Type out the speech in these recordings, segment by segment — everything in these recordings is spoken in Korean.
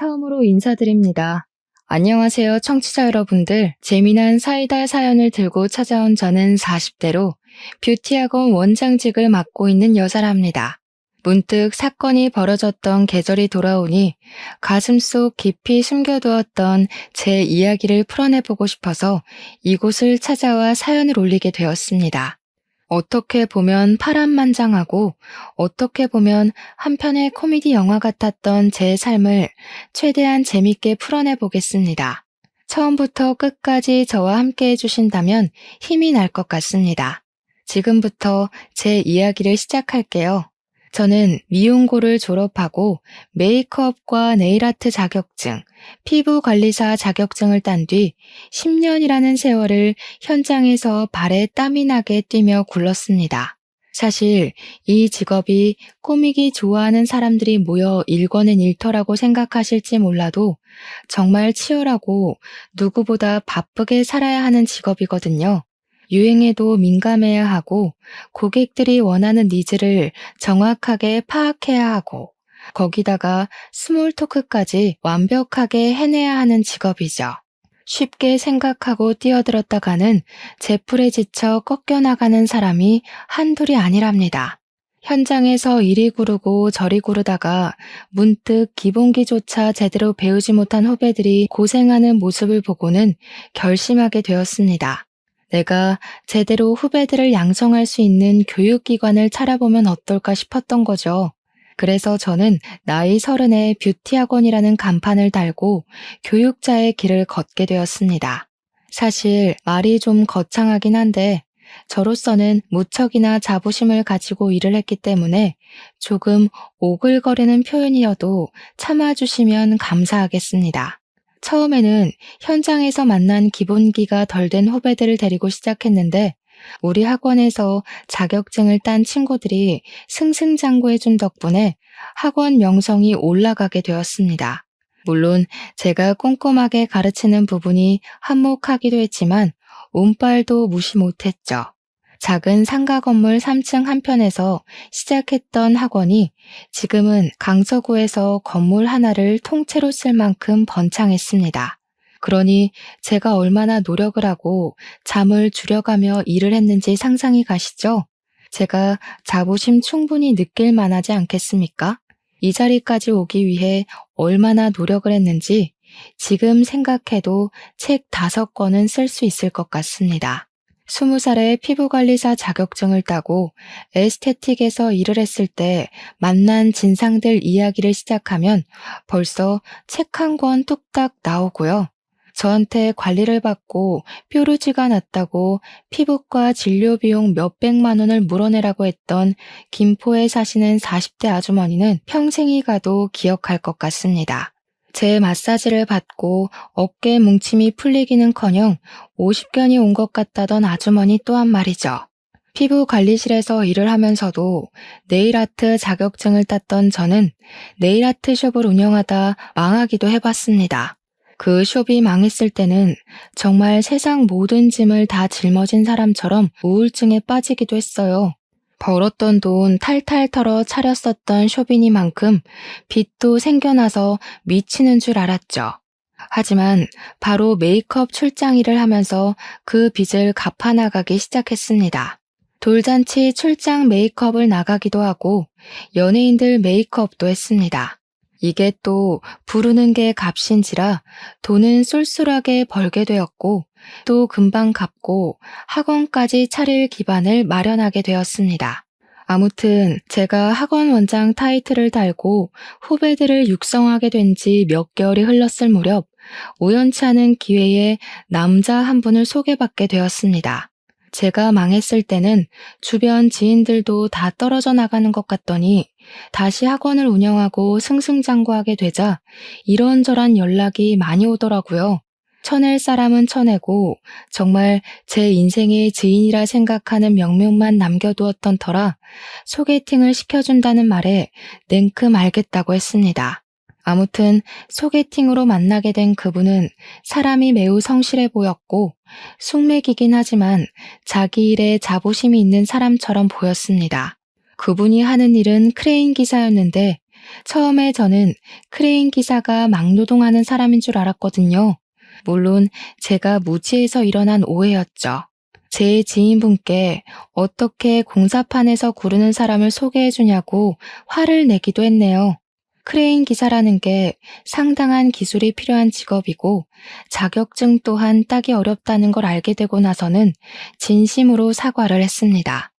처음으로 인사드립니다. 안녕하세요, 청취자 여러분들. 재미난 사이다 사연을 들고 찾아온 저는 40대로 뷰티학원 원장직을 맡고 있는 여자랍니다. 문득 사건이 벌어졌던 계절이 돌아오니 가슴속 깊이 숨겨두었던 제 이야기를 풀어내보고 싶어서 이곳을 찾아와 사연을 올리게 되었습니다. 어떻게 보면 파란만장하고 어떻게 보면 한편의 코미디 영화 같았던 제 삶을 최대한 재밌게 풀어내 보겠습니다. 처음부터 끝까지 저와 함께 해주신다면 힘이 날 것 같습니다. 지금부터 제 이야기를 시작할게요. 저는 미용고를 졸업하고 메이크업과 네일아트 자격증, 피부관리사 자격증을 딴 뒤 10년이라는 세월을 현장에서 발에 땀이 나게 뛰며 굴렀습니다. 사실 이 직업이 꾸미기 좋아하는 사람들이 모여 일궈낸 일터라고 생각하실지 몰라도 정말 치열하고 누구보다 바쁘게 살아야 하는 직업이거든요. 유행에도 민감해야 하고 고객들이 원하는 니즈를 정확하게 파악해야 하고 거기다가 스몰 토크까지 완벽하게 해내야 하는 직업이죠. 쉽게 생각하고 뛰어들었다가는 제풀에 지쳐 꺾여나가는 사람이 한둘이 아니랍니다. 현장에서 이리 구르고 저리 구르다가 문득 기본기조차 제대로 배우지 못한 후배들이 고생하는 모습을 보고는 결심하게 되었습니다. 내가 제대로 후배들을 양성할 수 있는 교육기관을 차려보면 어떨까 싶었던 거죠. 그래서 저는 나이 30에 뷰티학원이라는 간판을 달고 교육자의 길을 걷게 되었습니다. 사실 말이 좀 거창하긴 한데 저로서는 무척이나 자부심을 가지고 일을 했기 때문에 조금 오글거리는 표현이어도 참아주시면 감사하겠습니다. 처음에는 현장에서 만난 기본기가 덜 된 후배들을 데리고 시작했는데 우리 학원에서 자격증을 딴 친구들이 승승장구해준 덕분에 학원 명성이 올라가게 되었습니다. 물론 제가 꼼꼼하게 가르치는 부분이 한몫하기도 했지만 운빨도 무시 못했죠. 작은 상가 건물 3층 한편에서 시작했던 학원이 지금은 강서구에서 건물 하나를 통째로 쓸 만큼 번창했습니다. 그러니 제가 얼마나 노력을 하고 잠을 줄여가며 일을 했는지 상상이 가시죠? 제가 자부심 충분히 느낄 만하지 않겠습니까? 이 자리까지 오기 위해 얼마나 노력을 했는지 지금 생각해도 책 5권은 쓸 수 있을 것 같습니다. 20살에 피부관리사 자격증을 따고 에스테틱에서 일을 했을 때 만난 진상들 이야기를 시작하면 벌써 책 1권 뚝딱 나오고요. 저한테 관리를 받고 뾰루지가 났다고 피부과 진료 비용 몇백만 원을 물어내라고 했던 김포에 사시는 40대 아주머니는 평생이 가도 기억할 것 같습니다. 제 마사지를 받고 어깨 뭉침이 풀리기는커녕 50견이 온 것 같다던 아주머니 또한 말이죠. 피부 관리실에서 일을 하면서도 네일아트 자격증을 땄던 저는 네일아트 숍을 운영하다 망하기도 해봤습니다. 그 숍이 망했을 때는 정말 세상 모든 짐을 다 짊어진 사람처럼 우울증에 빠지기도 했어요. 벌었던 돈 탈탈 털어 차렸었던 숍이니만큼 빚도 생겨나서 미치는 줄 알았죠. 하지만 바로 메이크업 출장 일을 하면서 그 빚을 갚아나가기 시작했습니다. 돌잔치 출장 메이크업을 나가기도 하고 연예인들 메이크업도 했습니다. 이게 또 부르는 게 값인지라 돈은 쏠쏠하게 벌게 되었고 또 금방 갚고 학원까지 차릴 기반을 마련하게 되었습니다. 아무튼 제가 학원 원장 타이틀을 달고 후배들을 육성하게 된 지 몇 개월이 흘렀을 무렵 우연치 않은 기회에 남자 한 분을 소개받게 되었습니다. 제가 망했을 때는 주변 지인들도 다 떨어져 나가는 것 같더니 다시 학원을 운영하고 승승장구하게 되자 이런저런 연락이 많이 오더라고요. 쳐낼 사람은 쳐내고 정말 제 인생의 지인이라 생각하는 명명만 남겨두었던 터라 소개팅을 시켜준다는 말에 냉큼 알겠다고 했습니다. 아무튼 소개팅으로 만나게 된 그분은 사람이 매우 성실해 보였고 숙맥이긴 하지만 자기 일에 자부심이 있는 사람처럼 보였습니다. 그분이 하는 일은 크레인 기사였는데 처음에 저는 크레인 기사가 막노동하는 사람인 줄 알았거든요. 물론 제가 무지해서 일어난 오해였죠. 제 지인분께 어떻게 공사판에서 구르는 사람을 소개해주냐고 화를 내기도 했네요. 크레인 기사라는 게 상당한 기술이 필요한 직업이고 자격증 또한 따기 어렵다는 걸 알게 되고 나서는 진심으로 사과를 했습니다.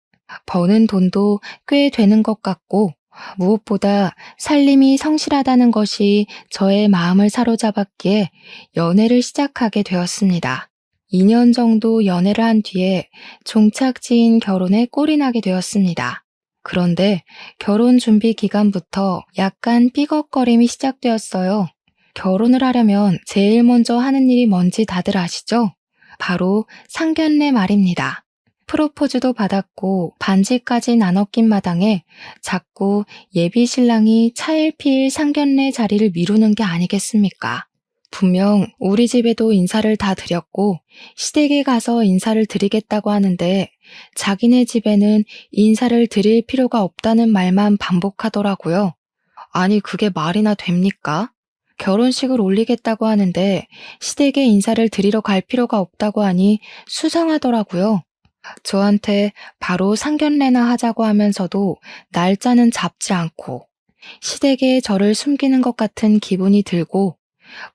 버는 돈도 꽤 되는 것 같고 무엇보다 살림이 성실하다는 것이 저의 마음을 사로잡았기에 연애를 시작하게 되었습니다. 2년 정도 연애를 한 뒤에 종착지인 결혼에 꼴이 나게 되었습니다. 그런데 결혼 준비 기간부터 약간 삐걱거림이 시작되었어요. 결혼을 하려면 제일 먼저 하는 일이 뭔지 다들 아시죠? 바로 상견례 말입니다. 프로포즈도 받았고 반지까지 나눠 낀 마당에 자꾸 예비 신랑이 차일피일 상견례 자리를 미루는 게 아니겠습니까? 분명 우리 집에도 인사를 다 드렸고 시댁에 가서 인사를 드리겠다고 하는데 자기네 집에는 인사를 드릴 필요가 없다는 말만 반복하더라고요. 아니 그게 말이나 됩니까? 결혼식을 올리겠다고 하는데 시댁에 인사를 드리러 갈 필요가 없다고 하니 수상하더라고요. 저한테 바로 상견례나 하자고 하면서도 날짜는 잡지 않고 시댁에 저를 숨기는 것 같은 기분이 들고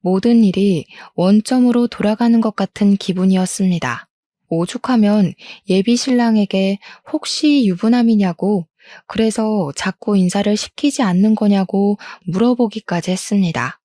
모든 일이 원점으로 돌아가는 것 같은 기분이었습니다. 오죽하면 예비 신랑에게 혹시 유부남이냐고 그래서 자꾸 인사를 시키지 않는 거냐고 물어보기까지 했습니다.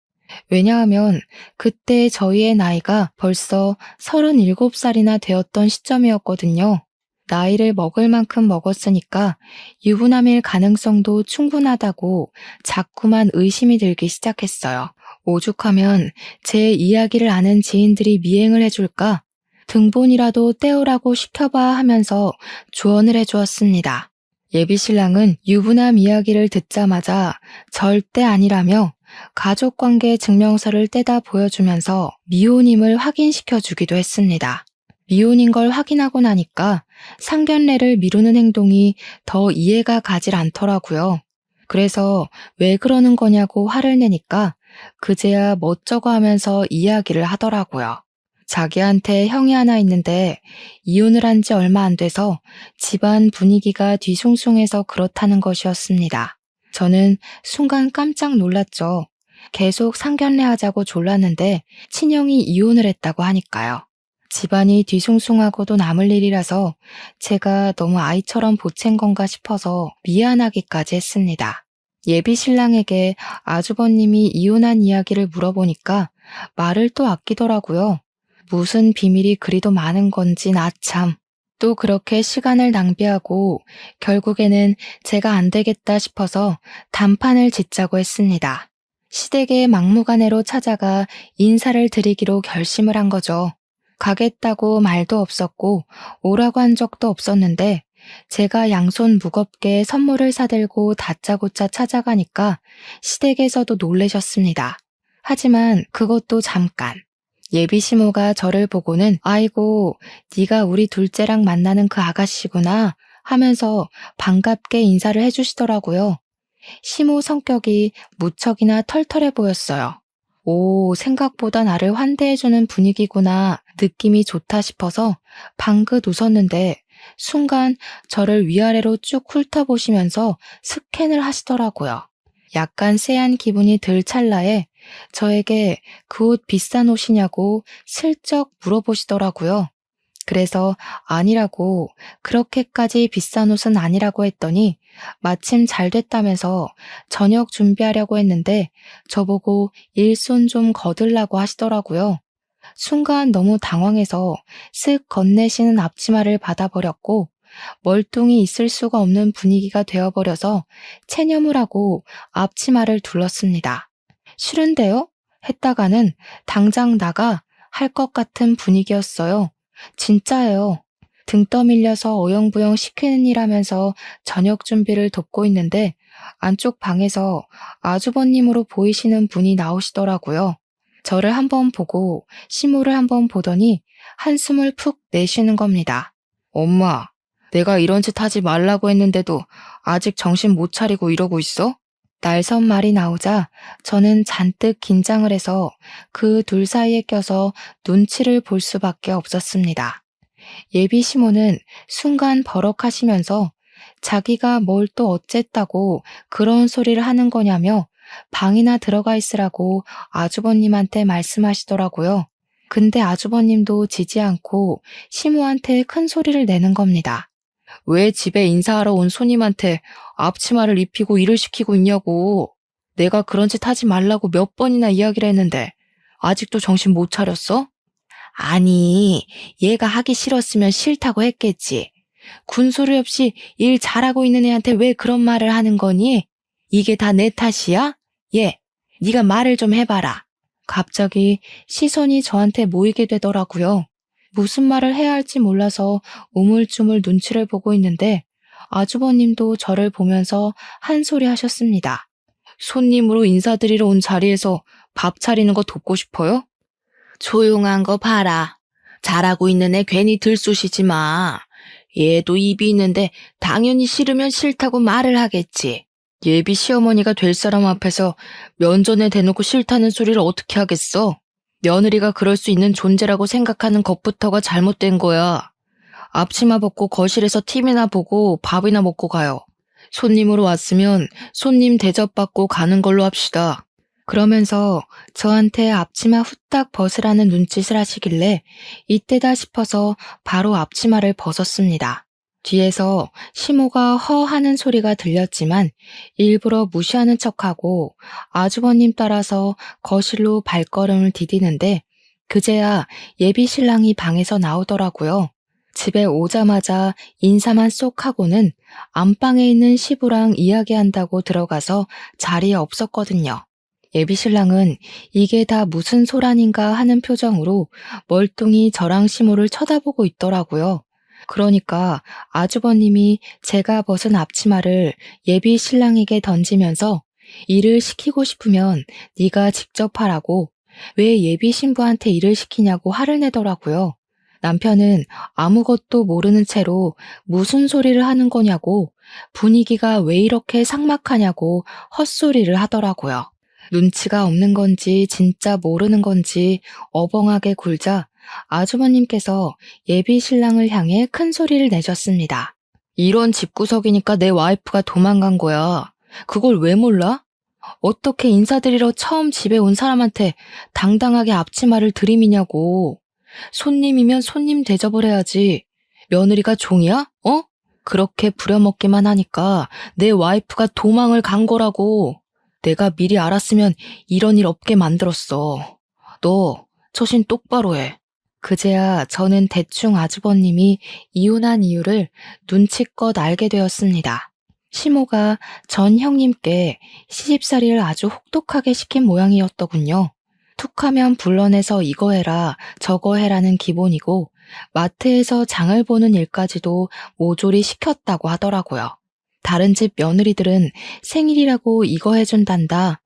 왜냐하면 그때 저희의 나이가 벌써 37살이나 되었던 시점이었거든요. 나이를 먹을 만큼 먹었으니까 유부남일 가능성도 충분하다고 자꾸만 의심이 들기 시작했어요. 오죽하면 제 이야기를 아는 지인들이 미행을 해줄까? 등본이라도 떼우라고 시켜봐 하면서 조언을 해주었습니다. 예비 신랑은 유부남 이야기를 듣자마자 절대 아니라며 가족관계 증명서를 떼다 보여주면서 미혼임을 확인시켜 주기도 했습니다. 미혼인 걸 확인하고 나니까 상견례를 미루는 행동이 더 이해가 가질 않더라고요. 그래서 왜 그러는 거냐고 화를 내니까 그제야 멋쩍어 하면서 이야기를 하더라고요. 자기한테 형이 하나 있는데 이혼을 한 지 얼마 안 돼서 집안 분위기가 뒤숭숭해서 그렇다는 것이었습니다. 저는 순간 깜짝 놀랐죠. 계속 상견례 하자고 졸랐는데 친형이 이혼을 했다고 하니까요. 집안이 뒤숭숭하고도 남을 일이라서 제가 너무 아이처럼 보챈 건가 싶어서 미안하기까지 했습니다. 예비 신랑에게 아주버님이 이혼한 이야기를 물어보니까 말을 또 아끼더라고요. 무슨 비밀이 그리도 많은 건지 나 참. 또 그렇게 시간을 낭비하고 결국에는 제가 안 되겠다 싶어서 단판을 짓자고 했습니다. 시댁의 막무가내로 찾아가 인사를 드리기로 결심을 한 거죠. 가겠다고 말도 없었고 오라고 한 적도 없었는데 제가 양손 무겁게 선물을 사들고 다짜고짜 찾아가니까 시댁에서도 놀라셨습니다. 하지만 그것도 잠깐. 예비 시모가 저를 보고는 아이고 네가 우리 둘째랑 만나는 그 아가씨구나 하면서 반갑게 인사를 해주시더라고요. 시모 성격이 무척이나 털털해 보였어요. 오, 생각보다 나를 환대해주는 분위기구나 느낌이 좋다 싶어서 방긋 웃었는데 순간 저를 위아래로 쭉 훑어보시면서 스캔을 하시더라고요. 약간 쎄한 기분이 들 찰나에 저에게 그 옷 비싼 옷이냐고 슬쩍 물어보시더라고요. 그래서 아니라고 그렇게까지 비싼 옷은 아니라고 했더니 마침 잘 됐다면서 저녁 준비하려고 했는데 저보고 일손 좀 거들라고 하시더라고요. 순간 너무 당황해서 쓱 건네시는 앞치마를 받아버렸고 멀뚱히 있을 수가 없는 분위기가 되어버려서 체념을 하고 앞치마를 둘렀습니다. 싫은데요? 했다가는 당장 나가 할 것 같은 분위기였어요. 진짜예요. 등 떠밀려서 어영부영 시키는 일 하면서 저녁 준비를 돕고 있는데 안쪽 방에서 아주버님으로 보이시는 분이 나오시더라고요. 저를 한번 보고 시모를 한번 보더니 한숨을 푹 내쉬는 겁니다. 엄마, 내가 이런 짓 하지 말라고 했는데도 아직 정신 못 차리고 이러고 있어? 날선 말이 나오자 저는 잔뜩 긴장을 해서 그 둘 사이에 껴서 눈치를 볼 수밖에 없었습니다. 예비 시모는 순간 버럭하시면서 자기가 뭘 또 어쨌다고 그런 소리를 하는 거냐며 방이나 들어가 있으라고 아주버님한테 말씀하시더라고요. 근데 아주버님도 지지 않고 시모한테 큰 소리를 내는 겁니다. 왜 집에 인사하러 온 손님한테 앞치마를 입히고 일을 시키고 있냐고. 내가 그런 짓 하지 말라고 몇 번이나 이야기를 했는데 아직도 정신 못 차렸어? 아니, 얘가 하기 싫었으면 싫다고 했겠지. 군소리 없이 일 잘하고 있는 애한테 왜 그런 말을 하는 거니? 이게 다 내 탓이야? 얘, 네가 말을 좀 해봐라. 갑자기 시선이 저한테 모이게 되더라고요. 무슨 말을 해야 할지 몰라서 우물쭈물 눈치를 보고 있는데 아주버님도 저를 보면서 한 소리 하셨습니다. 손님으로 인사드리러 온 자리에서 밥 차리는 거 돕고 싶어요? 조용한 거 봐라. 잘하고 있는 애 괜히 들쑤시지 마. 얘도 입이 있는데 당연히 싫으면 싫다고 말을 하겠지. 예비 시어머니가 될 사람 앞에서 면전에 대놓고 싫다는 소리를 어떻게 하겠어? 며느리가 그럴 수 있는 존재라고 생각하는 것부터가 잘못된 거야. 앞치마 벗고 거실에서 TV나 보고 밥이나 먹고 가요. 손님으로 왔으면 손님 대접받고 가는 걸로 합시다. 그러면서 저한테 앞치마 후딱 벗으라는 눈짓을 하시길래 이때다 싶어서 바로 앞치마를 벗었습니다. 뒤에서 시모가 허 하는 소리가 들렸지만 일부러 무시하는 척하고 아주버님 따라서 거실로 발걸음을 디디는데 그제야 예비 신랑이 방에서 나오더라고요. 집에 오자마자 인사만 쏙 하고는 안방에 있는 시부랑 이야기한다고 들어가서 자리에 없었거든요. 예비 신랑은 이게 다 무슨 소란인가 하는 표정으로 멀뚱히 저랑 시모를 쳐다보고 있더라고요. 그러니까 아주버님이 제가 벗은 앞치마를 예비 신랑에게 던지면서 일을 시키고 싶으면 네가 직접 하라고 왜 예비 신부한테 일을 시키냐고 화를 내더라고요. 남편은 아무것도 모르는 채로 무슨 소리를 하는 거냐고 분위기가 왜 이렇게 삭막하냐고 헛소리를 하더라고요. 눈치가 없는 건지 진짜 모르는 건지 어벙하게 굴자 아주버님께서 예비 신랑을 향해 큰 소리를 내셨습니다. 이런 집구석이니까 내 와이프가 도망간 거야. 그걸 왜 몰라? 어떻게 인사드리러 처음 집에 온 사람한테 당당하게 앞치마를 들이미냐고. 손님이면 손님 대접을 해야지. 며느리가 종이야? 어? 그렇게 부려먹기만 하니까 내 와이프가 도망을 간 거라고. 내가 미리 알았으면 이런 일 없게 만들었어. 너 처신 똑바로 해. 그제야 저는 대충 아주버님이 이혼한 이유를 눈치껏 알게 되었습니다. 시모가 전 형님께 시집살이를 아주 혹독하게 시킨 모양이었더군요. 툭하면 불러내서 이거 해라 저거 해라는 기본이고 마트에서 장을 보는 일까지도 모조리 시켰다고 하더라고요. 다른 집 며느리들은 생일이라고 이거 해준단다,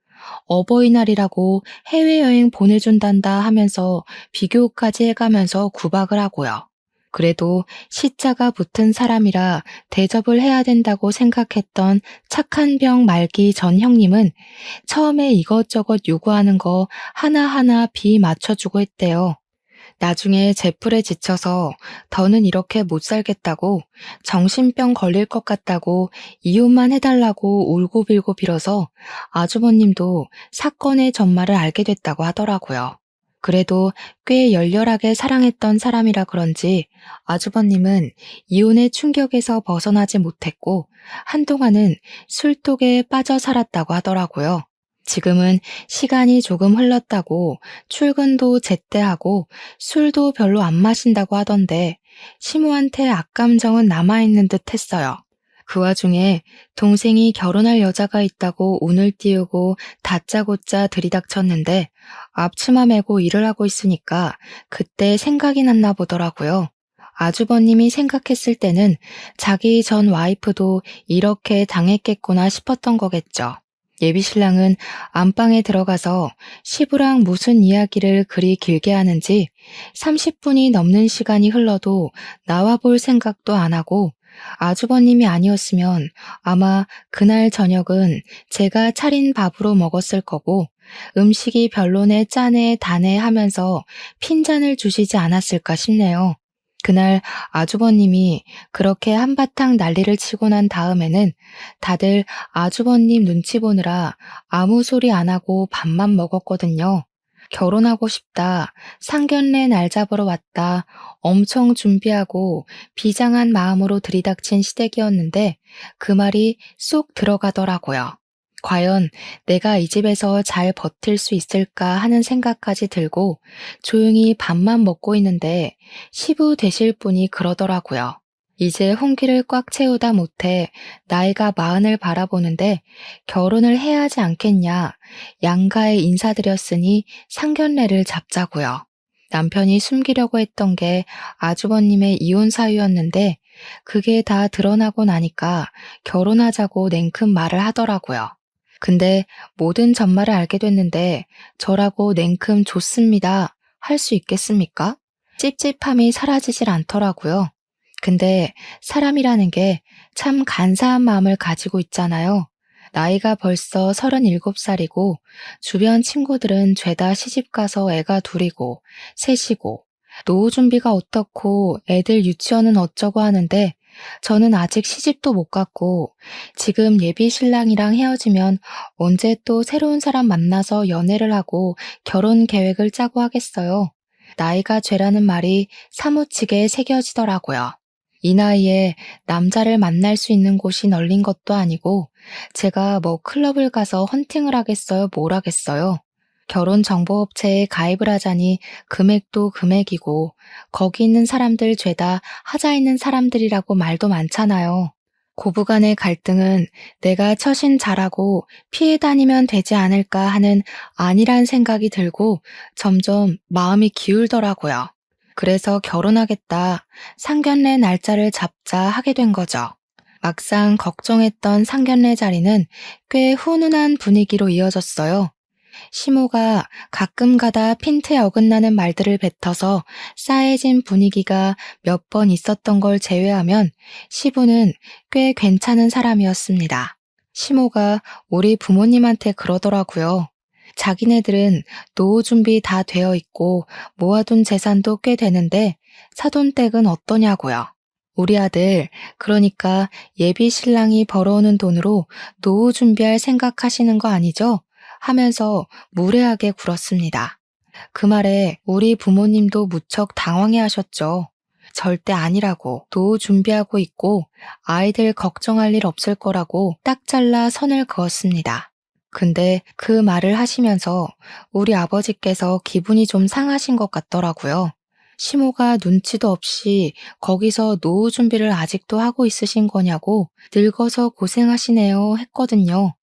어버이날이라고 해외여행 보내준단다 하면서 비교까지 해가면서 구박을 하고요. 그래도 시자가 붙은 사람이라 대접을 해야 된다고 생각했던 착한 병 말기 전 형님은 처음에 이것저것 요구하는 거 하나하나 비 맞춰주고 했대요. 나중에 제풀에 지쳐서 더는 이렇게 못 살겠다고 정신병 걸릴 것 같다고 이혼만 해달라고 울고빌고 빌어서 아주버님도 사건의 전말을 알게 됐다고 하더라고요. 그래도 꽤 열렬하게 사랑했던 사람이라 그런지 아주버님은 이혼의 충격에서 벗어나지 못했고 한동안은 술독에 빠져 살았다고 하더라고요. 지금은 시간이 조금 흘렀다고 출근도 제때 하고 술도 별로 안 마신다고 하던데 시모한테 악감정은 남아있는 듯 했어요. 그 와중에 동생이 결혼할 여자가 있다고 운을 띄우고 다짜고짜 들이닥쳤는데 앞치마 메고 일을 하고 있으니까 그때 생각이 났나 보더라고요. 아주버님이 생각했을 때는 자기 전 와이프도 이렇게 당했겠구나 싶었던 거겠죠. 예비 신랑은 안방에 들어가서 시부랑 무슨 이야기를 그리 길게 하는지 30분이 넘는 시간이 흘러도 나와 볼 생각도 안 하고 아주버님이 아니었으면 아마 그날 저녁은 제가 차린 밥으로 먹었을 거고 음식이 별로네 짜네 다네 하면서 핀잔을 주시지 않았을까 싶네요. 그날 아주버님이 그렇게 한바탕 난리를 치고 난 다음에는 다들 아주버님 눈치 보느라 아무 소리 안 하고 밥만 먹었거든요. 결혼하고 싶다, 상견례 날 잡으러 왔다, 엄청 준비하고 비장한 마음으로 들이닥친 시댁이었는데 그 말이 쏙 들어가더라고요. 과연 내가 이 집에서 잘 버틸 수 있을까 하는 생각까지 들고 조용히 밥만 먹고 있는데 시부 되실 분이 그러더라고요. 이제 홍기를 꽉 채우다 못해 나이가 마흔을 바라보는데 결혼을 해야 하지 않겠냐. 양가에 인사드렸으니 상견례를 잡자고요. 남편이 숨기려고 했던 게 아주버님의 이혼 사유였는데 그게 다 드러나고 나니까 결혼하자고 냉큼 말을 하더라고요. 근데 모든 전말을 알게 됐는데 저라고 냉큼 좋습니다. 할 수 있겠습니까? 찝찝함이 사라지질 않더라고요. 근데 사람이라는 게 참 간사한 마음을 가지고 있잖아요. 나이가 벌써 37살이고 주변 친구들은 죄다 시집가서 애가 둘이고 셋이고 노후 준비가 어떻고 애들 유치원은 어쩌고 하는데 저는 아직 시집도 못 갔고 지금 예비 신랑이랑 헤어지면 언제 또 새로운 사람 만나서 연애를 하고 결혼 계획을 짜고 하겠어요. 나이가 죄라는 말이 사무치게 새겨지더라고요. 이 나이에 남자를 만날 수 있는 곳이 널린 것도 아니고 제가 뭐 클럽을 가서 헌팅을 하겠어요? 뭘 하겠어요? 결혼정보업체에 가입을 하자니 금액도 금액이고 거기 있는 사람들 죄다 하자 있는 사람들이라고 말도 많잖아요. 고부간의 갈등은 내가 처신 잘하고 피해 다니면 되지 않을까 하는 안일한 생각이 들고 점점 마음이 기울더라고요. 그래서 결혼하겠다, 상견례 날짜를 잡자 하게 된 거죠. 막상 걱정했던 상견례 자리는 꽤 훈훈한 분위기로 이어졌어요. 시모가 가끔 가다 핀트에 어긋나는 말들을 뱉어서 싸해진 분위기가 몇 번 있었던 걸 제외하면 시부는 꽤 괜찮은 사람이었습니다. 시모가 우리 부모님한테 그러더라고요. 자기네들은 노후 준비 다 되어 있고 모아둔 재산도 꽤 되는데 사돈댁은 어떠냐고요. 우리 아들, 그러니까 예비 신랑이 벌어오는 돈으로 노후 준비할 생각하시는 거 아니죠? 하면서 무례하게 굴었습니다. 그 말에 우리 부모님도 무척 당황해 하셨죠. 절대 아니라고 노후 준비하고 있고 아이들 걱정할 일 없을 거라고 딱 잘라 선을 그었습니다. 근데 그 말을 하시면서 우리 아버지께서 기분이 좀 상하신 것 같더라고요. 시모가 눈치도 없이 거기서 노후 준비를 아직도 하고 있으신 거냐고 늙어서 고생하시네요 했거든요.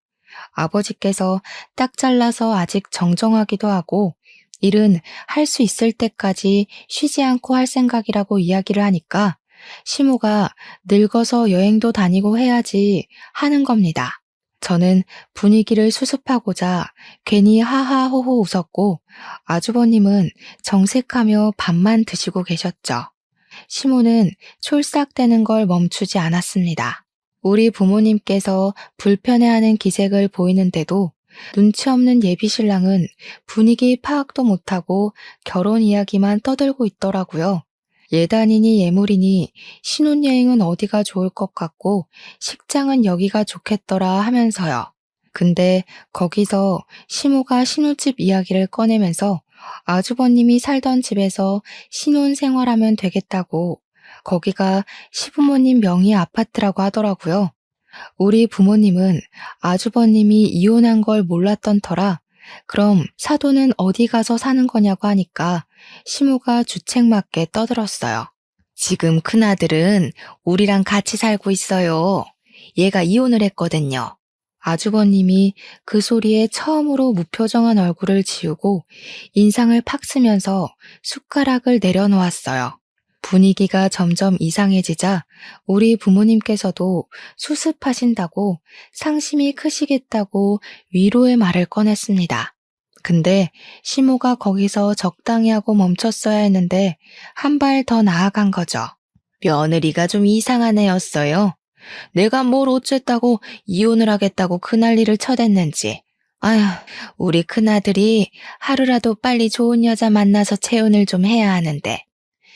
아버지께서 딱 잘라서 아직 정정하기도 하고 일은 할 수 있을 때까지 쉬지 않고 할 생각이라고 이야기를 하니까 시모가 늙어서 여행도 다니고 해야지 하는 겁니다. 저는 분위기를 수습하고자 괜히 하하호호 웃었고 아주버님은 정색하며 밥만 드시고 계셨죠. 시모는 촐싹대는 걸 멈추지 않았습니다. 우리 부모님께서 불편해하는 기색을 보이는데도 눈치 없는 예비 신랑은 분위기 파악도 못하고 결혼 이야기만 떠들고 있더라고요. 예단이니 예물이니 신혼여행은 어디가 좋을 것 같고 식장은 여기가 좋겠더라 하면서요. 근데 거기서 시모가 신혼집 이야기를 꺼내면서 아주버님이 살던 집에서 신혼 생활하면 되겠다고 거기가 시부모님 명의 아파트라고 하더라고요. 우리 부모님은 아주버님이 이혼한 걸 몰랐던 터라 그럼 사돈은 어디 가서 사는 거냐고 하니까 시모가 주책맞게 떠들었어요. 지금 큰아들은 우리랑 같이 살고 있어요. 얘가 이혼을 했거든요. 아주버님이 그 소리에 처음으로 무표정한 얼굴을 지우고 인상을 팍 쓰면서 숟가락을 내려놓았어요. 분위기가 점점 이상해지자 우리 부모님께서도 수습하신다고 상심이 크시겠다고 위로의 말을 꺼냈습니다. 근데 시모가 거기서 적당히 하고 멈췄어야 했는데 한 발 더 나아간 거죠. 며느리가 좀 이상한 애였어요. 내가 뭘 어쨌다고 이혼을 하겠다고 그 난리를 쳐댔는지. 아휴, 우리 큰아들이 하루라도 빨리 좋은 여자 만나서 재혼을 좀 해야 하는데.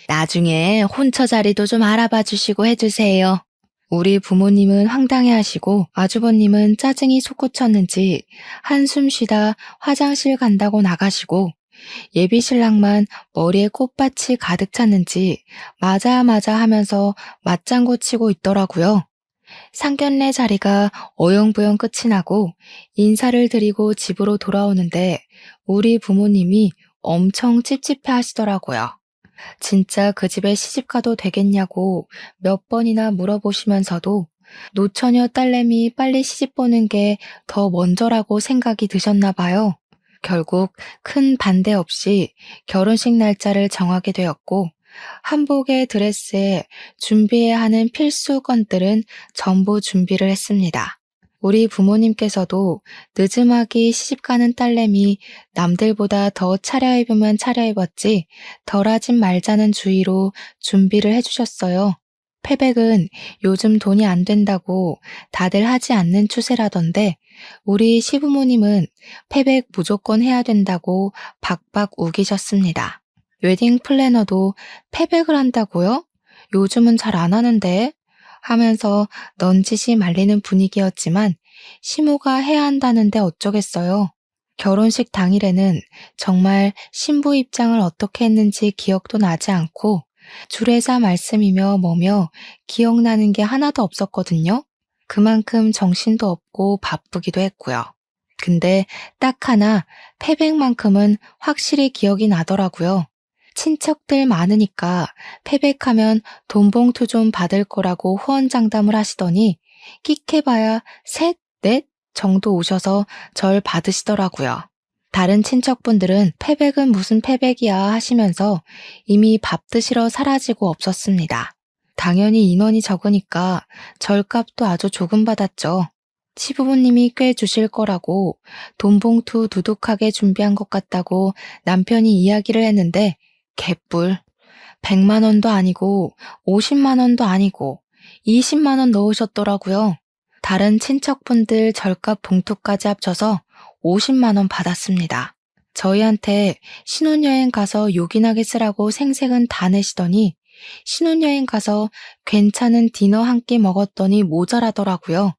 나중에 혼처 자리도 좀 알아봐 주시고 해주세요. 우리 부모님은 황당해 하시고 아주버님은 짜증이 솟구쳤는지 한숨 쉬다 화장실 간다고 나가시고 예비 신랑만 머리에 꽃밭이 가득 찼는지 맞아 하면서 맞장구 치고 있더라고요. 상견례 자리가 어영부영 끝이 나고 인사를 드리고 집으로 돌아오는데 우리 부모님이 엄청 찝찝해 하시더라고요. 진짜 그 집에 시집가도 되겠냐고 몇 번이나 물어보시면서도 노처녀 딸내미 빨리 시집 보는 게 더 먼저라고 생각이 드셨나 봐요. 결국 큰 반대 없이 결혼식 날짜를 정하게 되었고 한복의 드레스에 준비해야 하는 필수 건들은 전부 준비를 했습니다. 우리 부모님께서도 늦음하기 시집가는 딸내미 남들보다 더 차려입으면 차려입었지 덜하진 말자는 주의로 준비를 해주셨어요. 패백은 요즘 돈이 안 된다고 다들 하지 않는 추세라던데 우리 시부모님은 패백 무조건 해야 된다고 박박 우기셨습니다. 웨딩 플래너도 패백을 한다고요? 요즘은 잘 안 하는데 하면서 넌지시 말리는 분위기였지만 시모가 해야 한다는데 어쩌겠어요. 결혼식 당일에는 정말 신부 입장을 어떻게 했는지 기억도 나지 않고 주례사 말씀이며 뭐며 기억나는 게 하나도 없었거든요. 그만큼 정신도 없고 바쁘기도 했고요. 근데 딱 하나 패백만큼은 확실히 기억이 나더라고요. 친척들 많으니까 패백하면 돈봉투 좀 받을 거라고 후원장담을 하시더니 끽해봐야 셋, 넷 정도 오셔서 절 받으시더라고요. 다른 친척분들은 패백은 무슨 패백이야 하시면서 이미 밥 드시러 사라지고 없었습니다. 당연히 인원이 적으니까 절값도 아주 조금 받았죠. 시부모님이 꽤 주실 거라고 돈봉투 두둑하게 준비한 것 같다고 남편이 이야기를 했는데 개뿔. 100만 원도 아니고 50만 원도 아니고 20만 원 넣으셨더라고요. 다른 친척분들 절값 봉투까지 합쳐서 50만 원 받았습니다. 저희한테 신혼여행 가서 요긴하게 쓰라고 생색은 다 내시더니 신혼여행 가서 괜찮은 디너 한 끼 먹었더니 모자라더라고요.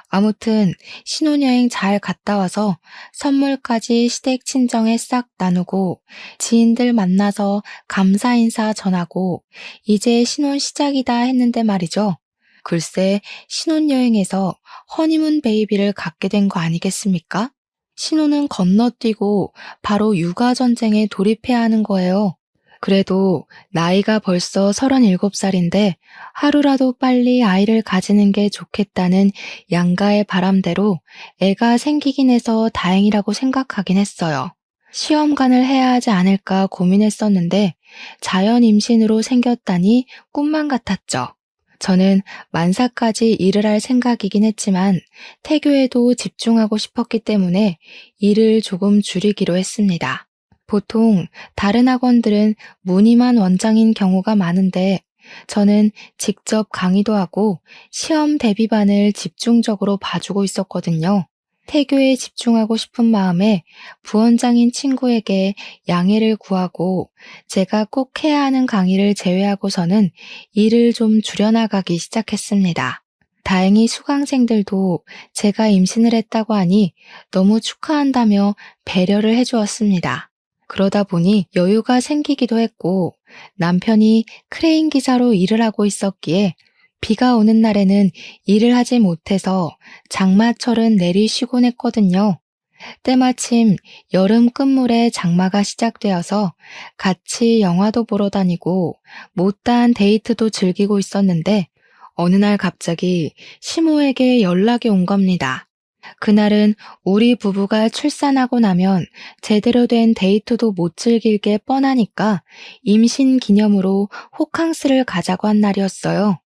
아무튼 신혼여행 잘 갔다 와서 선물까지 시댁 친정에 싹 나누고 지인들 만나서 감사 인사 전하고 이제 신혼 시작이다 했는데 말이죠. 글쎄 신혼여행에서 허니문 베이비를 갖게 된 거 아니겠습니까? 신혼은 건너뛰고 바로 육아전쟁에 돌입해야 하는 거예요. 그래도 나이가 벌써 37살인데 하루라도 빨리 아이를 가지는 게 좋겠다는 양가의 바람대로 애가 생기긴 해서 다행이라고 생각하긴 했어요. 시험관을 해야 하지 않을까 고민했었는데 자연 임신으로 생겼다니 꿈만 같았죠. 저는 만사까지 일을 할 생각이긴 했지만 태교에도 집중하고 싶었기 때문에 일을 조금 줄이기로 했습니다. 보통 다른 학원들은 무늬만 원장인 경우가 많은데 저는 직접 강의도 하고 시험 대비반을 집중적으로 봐주고 있었거든요. 태교에 집중하고 싶은 마음에 부원장인 친구에게 양해를 구하고 제가 꼭 해야 하는 강의를 제외하고서는 일을 좀 줄여나가기 시작했습니다. 다행히 수강생들도 제가 임신을 했다고 하니 너무 축하한다며 배려를 해주었습니다. 그러다 보니 여유가 생기기도 했고 남편이 크레인 기사로 일을 하고 있었기에 비가 오는 날에는 일을 하지 못해서 장마철은 내리쉬곤 했거든요. 때마침 여름 끝물에 장마가 시작되어서 같이 영화도 보러 다니고 못다한 데이트도 즐기고 있었는데 어느 날 갑자기 시모에게 연락이 온 겁니다. 그날은 우리 부부가 출산하고 나면 제대로 된 데이트도 못 즐길 게 뻔하니까 임신 기념으로 호캉스를 가자고 한 날이었어요.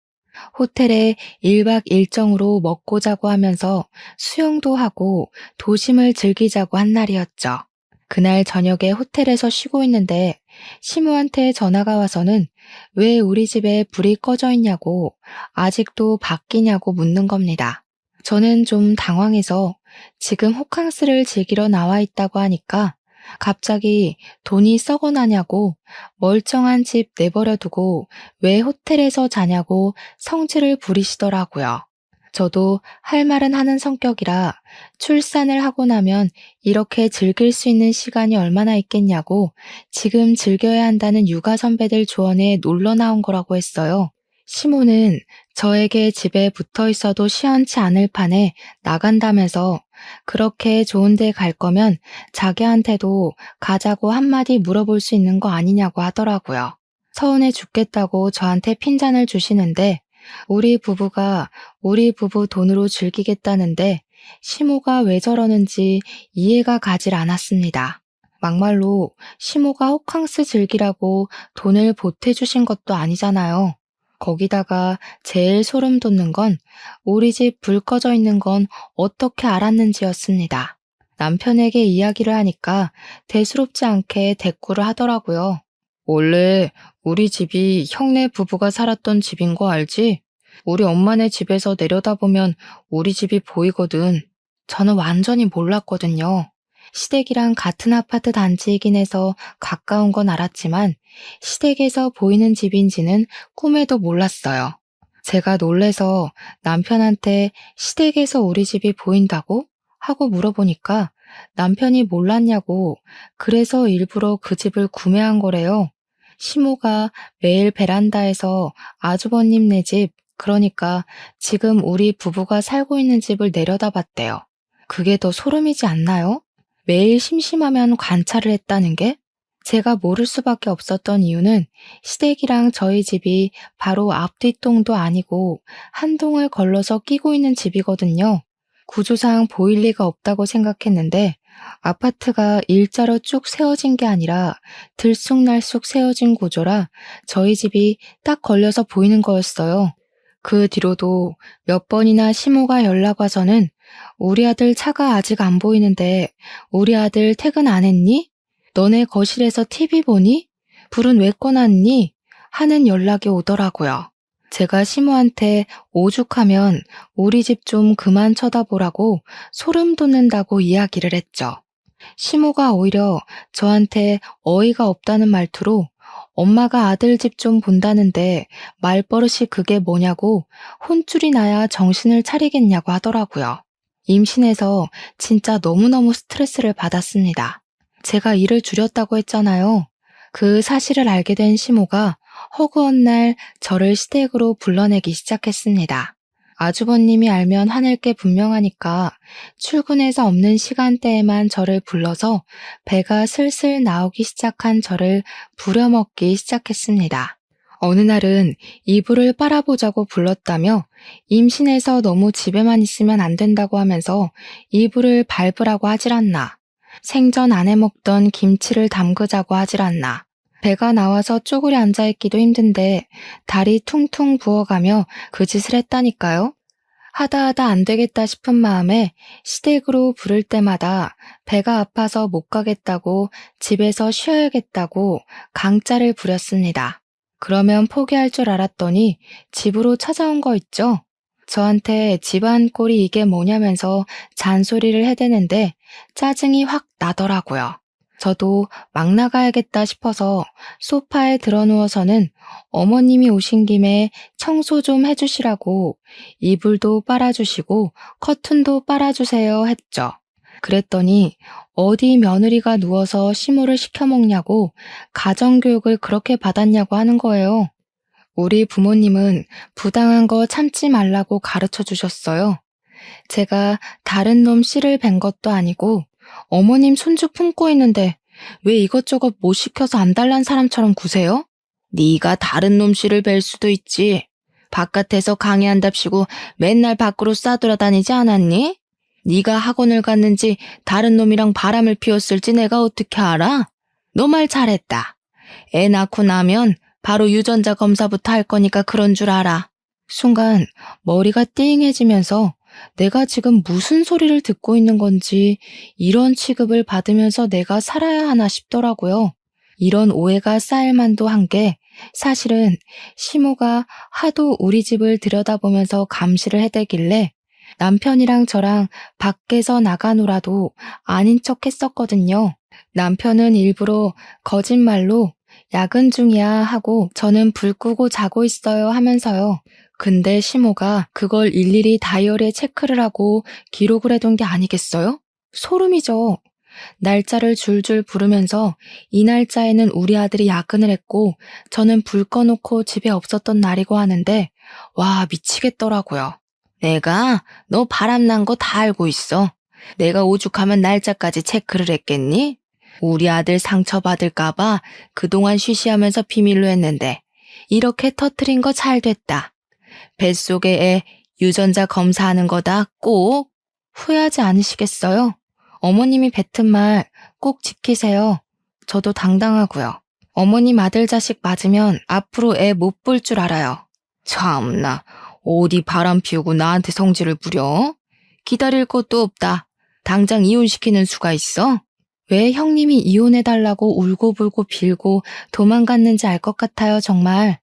호텔에 1박 1정으로 먹고 자고 하면서 수영도 하고 도심을 즐기자고 한 날이었죠. 그날 저녁에 호텔에서 쉬고 있는데 시모한테 전화가 와서는 왜 우리 집에 불이 꺼져 있냐고 아직도 바뀌냐고 묻는 겁니다. 저는 좀 당황해서 지금 호캉스를 즐기러 나와 있다고 하니까 갑자기 돈이 썩어나냐고 멀쩡한 집 내버려 두고 왜 호텔에서 자냐고 성질을 부리시더라고요. 저도 할 말은 하는 성격이라 출산을 하고 나면 이렇게 즐길 수 있는 시간이 얼마나 있겠냐고 지금 즐겨야 한다는 육아 선배들 조언에 놀러 나온 거라고 했어요. 시모는 저에게 집에 붙어 있어도 시원치 않을 판에 나간다면서 그렇게 좋은 데 갈 거면 자기한테도 가자고 한마디 물어볼 수 있는 거 아니냐고 하더라고요. 서운해 죽겠다고 저한테 핀잔을 주시는데 우리 부부가 우리 부부 돈으로 즐기겠다는데 시모가 왜 저러는지 이해가 가질 않았습니다. 막말로 시모가 호캉스 즐기라고 돈을 보태주신 것도 아니잖아요. 거기다가 제일 소름 돋는 건 우리 집 불 꺼져 있는 건 어떻게 알았는지였습니다. 남편에게 이야기를 하니까 대수롭지 않게 대꾸를 하더라고요. 원래 우리 집이 형네 부부가 살았던 집인 거 알지? 우리 엄마네 집에서 내려다보면 우리 집이 보이거든. 저는 완전히 몰랐거든요. 시댁이랑 같은 아파트 단지이긴 해서 가까운 건 알았지만 시댁에서 보이는 집인지는 꿈에도 몰랐어요. 제가 놀래서 남편한테 시댁에서 우리 집이 보인다고? 하고 물어보니까 남편이 몰랐냐고 그래서 일부러 그 집을 구매한 거래요. 시모가 매일 베란다에서 아주버님네 집, 그러니까 지금 우리 부부가 살고 있는 집을 내려다봤대요. 그게 더 소름이지 않나요? 매일 심심하면 관찰을 했다는 게? 제가 모를 수밖에 없었던 이유는 시댁이랑 저희 집이 바로 앞뒷동도 아니고 한 동을 걸러서 끼고 있는 집이거든요. 구조상 보일 리가 없다고 생각했는데 아파트가 일자로 쭉 세워진 게 아니라 들쑥날쑥 세워진 구조라 저희 집이 딱 걸려서 보이는 거였어요. 그 뒤로도 몇 번이나 시모가 연락 와서는 우리 아들 차가 아직 안 보이는데 우리 아들 퇴근 안 했니? 너네 거실에서 TV 보니? 불은 왜 꺼놨니? 하는 연락이 오더라고요. 제가 시모한테 오죽하면 우리 집 좀 그만 쳐다보라고 소름 돋는다고 이야기를 했죠. 시모가 오히려 저한테 어이가 없다는 말투로 엄마가 아들 집 좀 본다는데 말버릇이 그게 뭐냐고 혼쭐이 나야 정신을 차리겠냐고 하더라고요. 임신해서 진짜 너무너무 스트레스를 받았습니다. 제가 일을 줄였다고 했잖아요. 그 사실을 알게 된 시모가 허구한 날 저를 시댁으로 불러내기 시작했습니다. 아주버님이 알면 화낼 게 분명하니까 출근해서 없는 시간대에만 저를 불러서 배가 슬슬 나오기 시작한 저를 부려먹기 시작했습니다. 어느 날은 이불을 빨아보자고 불렀다며 임신해서 너무 집에만 있으면 안 된다고 하면서 이불을 밟으라고 하질 않나. 생전 안 해먹던 김치를 담그자고 하질 않나. 배가 나와서 쪼그려 앉아있기도 힘든데 다리 퉁퉁 부어가며 그 짓을 했다니까요. 하다 안 되겠다 싶은 마음에 시댁으로 부를 때마다 배가 아파서 못 가겠다고 집에서 쉬어야겠다고 강짜를 부렸습니다. 그러면 포기할 줄 알았더니 집으로 찾아온 거 있죠? 저한테 집안 꼴이 이게 뭐냐면서 잔소리를 해대는데 짜증이 확 나더라고요. 저도 막 나가야겠다 싶어서 소파에 드러누워서는 어머님이 오신 김에 청소 좀 해주시라고 이불도 빨아주시고 커튼도 빨아주세요 했죠. 그랬더니 어디 며느리가 누워서 시모를 시켜먹냐고 가정교육을 그렇게 받았냐고 하는 거예요. 우리 부모님은 부당한 거 참지 말라고 가르쳐 주셨어요. 제가 다른 놈 씨를 뵌 것도 아니고 어머님 손주 품고 있는데 왜 이것저것 못 시켜서 안달난 사람처럼 구세요? 네가 다른 놈 씨를 뵐 수도 있지. 바깥에서 강의한답시고 맨날 밖으로 싸돌아다니지 않았니? 네가 학원을 갔는지 다른 놈이랑 바람을 피웠을지 내가 어떻게 알아? 너 말 잘했다. 애 낳고 나면 바로 유전자 검사부터 할 거니까 그런 줄 알아. 순간 머리가 띵해지면서 내가 지금 무슨 소리를 듣고 있는 건지 이런 취급을 받으면서 내가 살아야 하나 싶더라고요. 이런 오해가 쌓일 만도 한 게 사실은 시모가 하도 우리 집을 들여다보면서 감시를 해대길래 남편이랑 저랑 밖에서 나가노라도 아닌 척 했었거든요. 남편은 일부러 거짓말로 야근 중이야 하고 저는 불 끄고 자고 있어요 하면서요. 근데 시모가 그걸 일일이 다이어리에 체크를 하고 기록을 해둔 게 아니겠어요? 소름이죠. 날짜를 줄줄 부르면서 이 날짜에는 우리 아들이 야근을 했고 저는 불 꺼놓고 집에 없었던 날이고 하는데 와 미치겠더라고요. 내가 너 바람난 거 다 알고 있어. 내가 오죽하면 날짜까지 체크를 했겠니? 우리 아들 상처받을까봐 그동안 쉬쉬하면서 비밀로 했는데 이렇게 터트린 거 잘 됐다. 뱃속에 애 유전자 검사하는 거다 꼭 후회하지 않으시겠어요? 어머님이 뱉은 말 꼭 지키세요. 저도 당당하고요. 어머님 아들 자식 맞으면 앞으로 애 못 볼 줄 알아요. 참나, 어디 바람 피우고 나한테 성질을 부려? 기다릴 것도 없다. 당장 이혼시키는 수가 있어? 왜 형님이 이혼해달라고 울고불고 빌고 도망갔는지 알 것 같아요, 정말.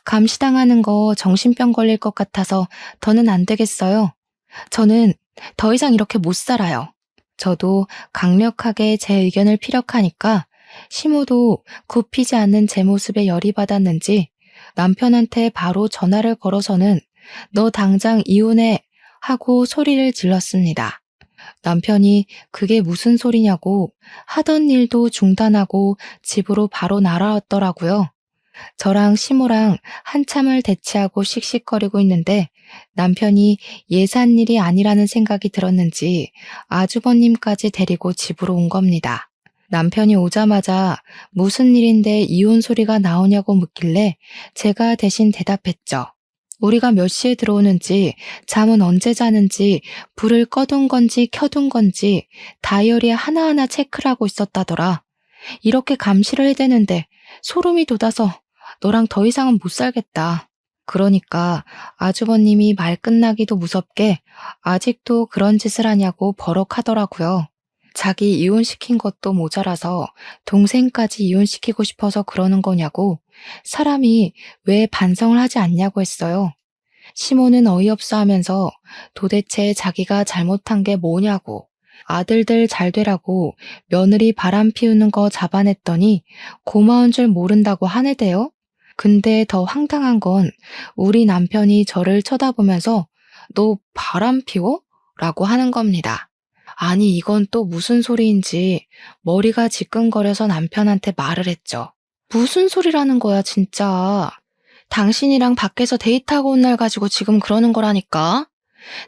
감시당하는 거 정신병 걸릴 것 같아서 더는 안 되겠어요. 저는 더 이상 이렇게 못 살아요. 저도 강력하게 제 의견을 피력하니까 시모도 굽히지 않는 제 모습에 열이 받았는지 남편한테 바로 전화를 걸어서는 너 당장 이혼해 하고 소리를 질렀습니다. 남편이 그게 무슨 소리냐고 하던 일도 중단하고 집으로 바로 날아왔더라고요. 저랑 시모랑 한참을 대치하고 씩씩거리고 있는데 남편이 예산일이 아니라는 생각이 들었는지 아주버님까지 데리고 집으로 온 겁니다. 남편이 오자마자 무슨 일인데 이혼 소리가 나오냐고 묻길래 제가 대신 대답했죠. 우리가 몇 시에 들어오는지, 잠은 언제 자는지, 불을 꺼둔 건지 켜둔 건지 다이어리에 하나하나 체크를 하고 있었다더라. 이렇게 감시를 해대는데 소름이 돋아서 너랑 더 이상은 못 살겠다. 그러니까 아주버님이 말 끝나기도 무섭게 아직도 그런 짓을 하냐고 버럭하더라고요. 자기 이혼시킨 것도 모자라서 동생까지 이혼시키고 싶어서 그러는 거냐고 사람이 왜 반성을 하지 않냐고 했어요. 시모는 어이없어 하면서 도대체 자기가 잘못한 게 뭐냐고 아들들 잘 되라고 며느리 바람 피우는 거 잡아냈더니 고마운 줄 모른다고 하네대요. 근데 더 황당한 건 우리 남편이 저를 쳐다보면서 너 바람 피워? 라고 하는 겁니다. 아니 이건 또 무슨 소리인지 머리가 지끈거려서 남편한테 말을 했죠. 무슨 소리라는 거야 진짜. 당신이랑 밖에서 데이트하고 온 날 가지고 지금 그러는 거라니까.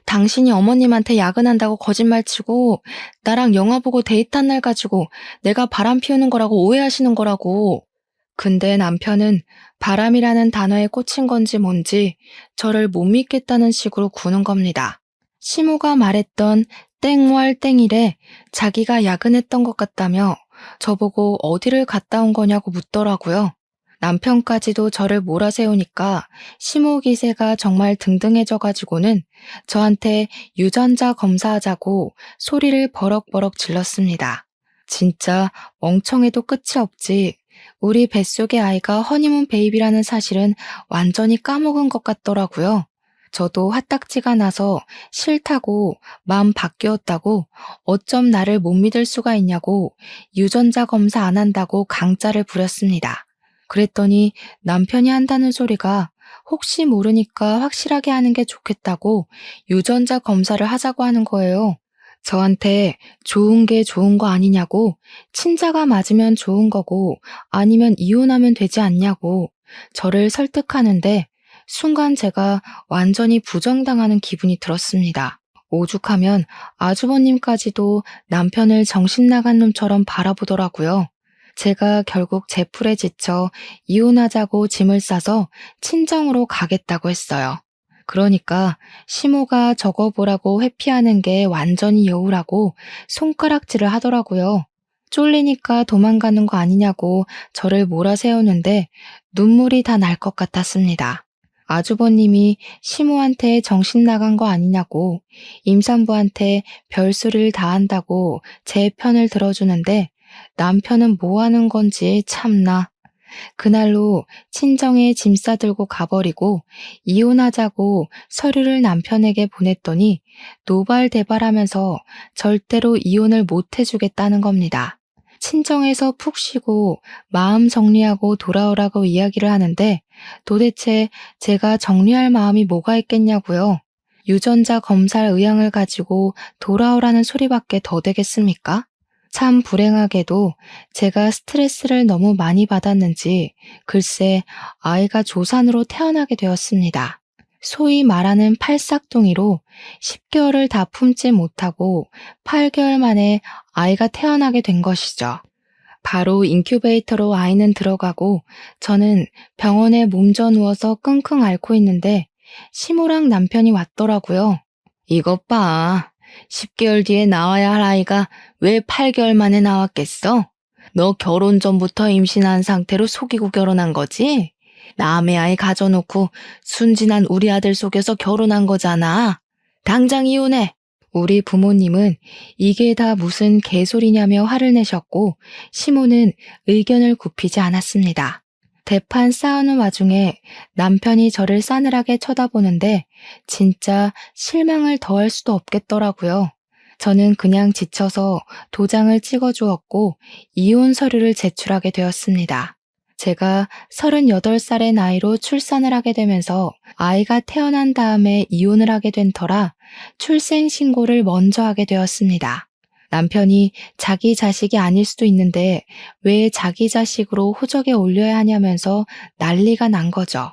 당신이 어머님한테 야근한다고 거짓말치고 나랑 영화 보고 데이트한 날 가지고 내가 바람 피우는 거라고 오해하시는 거라고. 근데 남편은 바람이라는 단어에 꽂힌 건지 뭔지 저를 못 믿겠다는 식으로 구는 겁니다. 시모가 말했던 땡월 땡일에 자기가 야근했던 것 같다며 저보고 어디를 갔다 온 거냐고 묻더라고요. 남편까지도 저를 몰아세우니까 시모 기세가 정말 등등해져가지고는 저한테 유전자 검사하자고 소리를 버럭버럭 질렀습니다. 진짜 멍청해도 끝이 없지. 우리 뱃속의 아이가 허니문 베이비라는 사실은 완전히 까먹은 것 같더라고요. 저도 화딱지가 나서 싫다고 마음 바뀌었다고 어쩜 나를 못 믿을 수가 있냐고 유전자 검사 안 한다고 강짜를 부렸습니다. 그랬더니 남편이 한다는 소리가 혹시 모르니까 확실하게 하는 게 좋겠다고 유전자 검사를 하자고 하는 거예요. 저한테 좋은 게 좋은 거 아니냐고, 친자가 맞으면 좋은 거고 아니면 이혼하면 되지 않냐고 저를 설득하는데 순간 제가 완전히 부정당하는 기분이 들었습니다. 오죽하면 아주버님까지도 남편을 정신 나간 놈처럼 바라보더라고요. 제가 결국 제 풀에 지쳐 이혼하자고 짐을 싸서 친정으로 가겠다고 했어요. 그러니까 시모가 적어보라고 회피하는 게 완전히 여우라고 손가락질을 하더라고요. 쫄리니까 도망가는 거 아니냐고 저를 몰아세우는데 눈물이 다 날 것 같았습니다. 아주버님이 시모한테 정신 나간 거 아니냐고 임산부한테 별소리를 다 한다고 제 편을 들어주는데 남편은 뭐 하는 건지 참나. 그날로 친정에 짐 싸들고 가버리고 이혼하자고 서류를 남편에게 보냈더니 노발대발하면서 절대로 이혼을 못 해주겠다는 겁니다. 친정에서 푹 쉬고 마음 정리하고 돌아오라고 이야기를 하는데 도대체 제가 정리할 마음이 뭐가 있겠냐고요. 유전자 검사 의향을 가지고 돌아오라는 소리밖에 더 되겠습니까? 참 불행하게도 제가 스트레스를 너무 많이 받았는지 글쎄 아이가 조산으로 태어나게 되었습니다. 소위 말하는 팔싹둥이로 10개월을 다 품지 못하고 8개월 만에 아이가 태어나게 된 것이죠. 바로 인큐베이터로 아이는 들어가고 저는 병원에 몸져 누워서 끙끙 앓고 있는데 시무랑 남편이 왔더라고요. 이것 봐. 10개월 뒤에 나와야 할 아이가 왜 8개월 만에 나왔겠어? 너 결혼 전부터 임신한 상태로 속이고 결혼한 거지? 남의 아이 가져놓고 순진한 우리 아들 속여서 결혼한 거잖아. 당장 이혼해. 우리 부모님은 이게 다 무슨 개소리냐며 화를 내셨고 시모는 의견을 굽히지 않았습니다. 대판 싸우는 와중에 남편이 저를 싸늘하게 쳐다보는데 진짜 실망을 더할 수도 없겠더라고요. 저는 그냥 지쳐서 도장을 찍어주었고 이혼 서류를 제출하게 되었습니다. 제가 38살의 나이로 출산을 하게 되면서 아이가 태어난 다음에 이혼을 하게 된 터라 출생신고를 먼저 하게 되었습니다. 남편이 자기 자식이 아닐 수도 있는데 왜 자기 자식으로 호적에 올려야 하냐면서 난리가 난 거죠.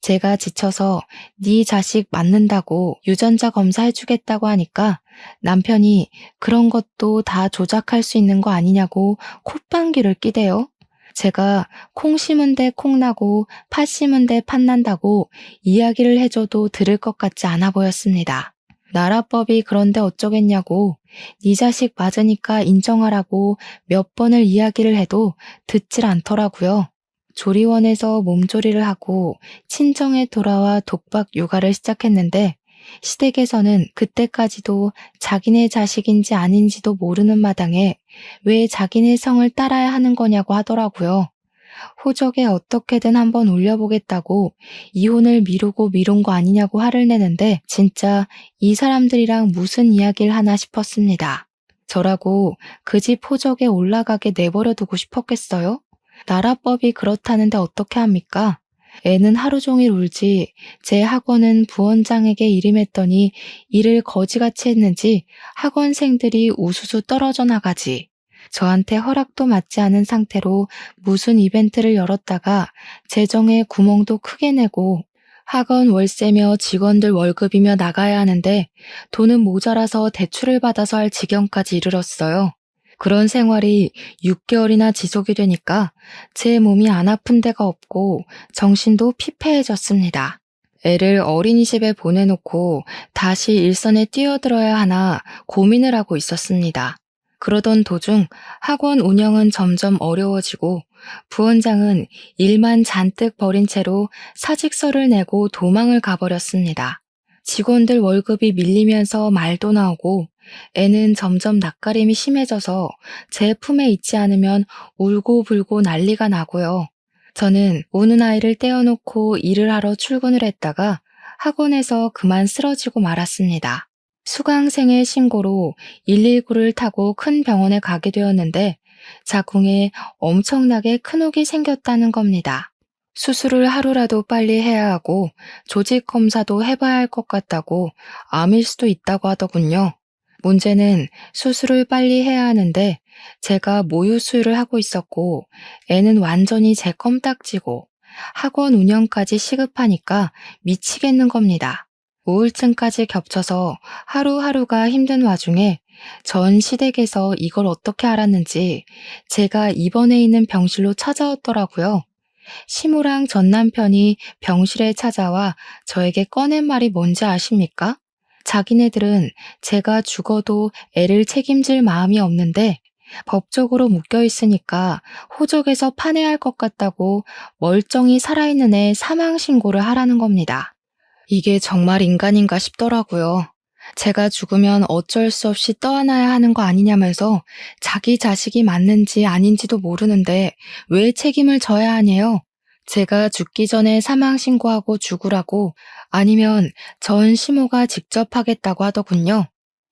제가 지쳐서 네 자식 맞는다고 유전자 검사해주겠다고 하니까 남편이 그런 것도 다 조작할 수 있는 거 아니냐고 콧방귀를 끼대요. 제가 콩 심은 데 콩 나고 팥 심은 데 팥 난다고 이야기를 해줘도 들을 것 같지 않아 보였습니다. 나라법이 그런데 어쩌겠냐고 네 자식 맞으니까 인정하라고 몇 번을 이야기를 해도 듣질 않더라고요. 조리원에서 몸조리를 하고 친정에 돌아와 독박 육아를 시작했는데 시댁에서는 그때까지도 자기네 자식인지 아닌지도 모르는 마당에 왜 자기네 성을 따라야 하는 거냐고 하더라고요. 호적에 어떻게든 한번 올려보겠다고 이혼을 미루고 미룬 거 아니냐고 화를 내는데 진짜 이 사람들이랑 무슨 이야기를 하나 싶었습니다. 저라고 그 집 호적에 올라가게 내버려 두고 싶었겠어요? 나라법이 그렇다는데 어떻게 합니까? 애는 하루 종일 울지 제 학원은 부원장에게 일임했더니 일을 거지같이 했는지 학원생들이 우수수 떨어져 나가지. 저한테 허락도 맞지 않은 상태로 무슨 이벤트를 열었다가 재정에 구멍도 크게 내고 학원 월세며 직원들 월급이며 나가야 하는데 돈은 모자라서 대출을 받아서 할 지경까지 이르렀어요. 그런 생활이 6개월이나 지속이 되니까 제 몸이 안 아픈 데가 없고 정신도 피폐해졌습니다. 애를 어린이집에 보내놓고 다시 일선에 뛰어들어야 하나 고민을 하고 있었습니다. 그러던 도중 학원 운영은 점점 어려워지고 부원장은 일만 잔뜩 벌인 채로 사직서를 내고 도망을 가버렸습니다. 직원들 월급이 밀리면서 말도 나오고 애는 점점 낯가림이 심해져서 제 품에 있지 않으면 울고불고 난리가 나고요. 저는 우는 아이를 떼어놓고 일을 하러 출근을 했다가 학원에서 그만 쓰러지고 말았습니다. 수강생의 신고로 119를 타고 큰 병원에 가게 되었는데 자궁에 엄청나게 큰 혹이 생겼다는 겁니다. 수술을 하루라도 빨리 해야 하고 조직 검사도 해봐야 할 것 같다고 암일 수도 있다고 하더군요. 문제는 수술을 빨리 해야 하는데 제가 모유 수유를 하고 있었고 애는 완전히 제 껌딱지고 학원 운영까지 시급하니까 미치겠는 겁니다. 우울증까지 겹쳐서 하루하루가 힘든 와중에 전 시댁에서 이걸 어떻게 알았는지 제가 입원해 있는 병실로 찾아왔더라고요. 시무랑 전 남편이 병실에 찾아와 저에게 꺼낸 말이 뭔지 아십니까? 자기네들은 제가 죽어도 애를 책임질 마음이 없는데 법적으로 묶여 있으니까 호적에서 판매할 것 같다고 멀쩡히 살아있는 애 사망 신고를 하라는 겁니다. 이게 정말 인간인가 싶더라고요. 제가 죽으면 어쩔 수 없이 떠안아야 하는 거 아니냐면서 자기 자식이 맞는지 아닌지도 모르는데 왜 책임을 져야 하냐요? 제가 죽기 전에 사망 신고하고 죽으라고 아니면 전 시모가 직접 하겠다고 하더군요.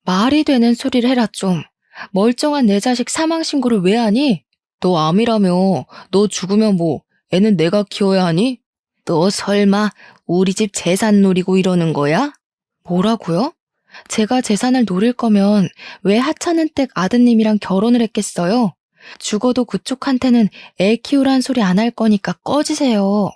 말이 되는 소리를 해라 좀. 멀쩡한 내 자식 사망 신고를 왜 하니? 너 암이라며. 너 죽으면 뭐 애는 내가 키워야 하니? 너 설마 우리 집 재산 노리고 이러는 거야? 뭐라고요? 제가 재산을 노릴 거면 왜 하찮은 댁 아드님이랑 결혼을 했겠어요? 죽어도 그쪽한테는 애 키우란 소리 안 할 거니까 꺼지세요.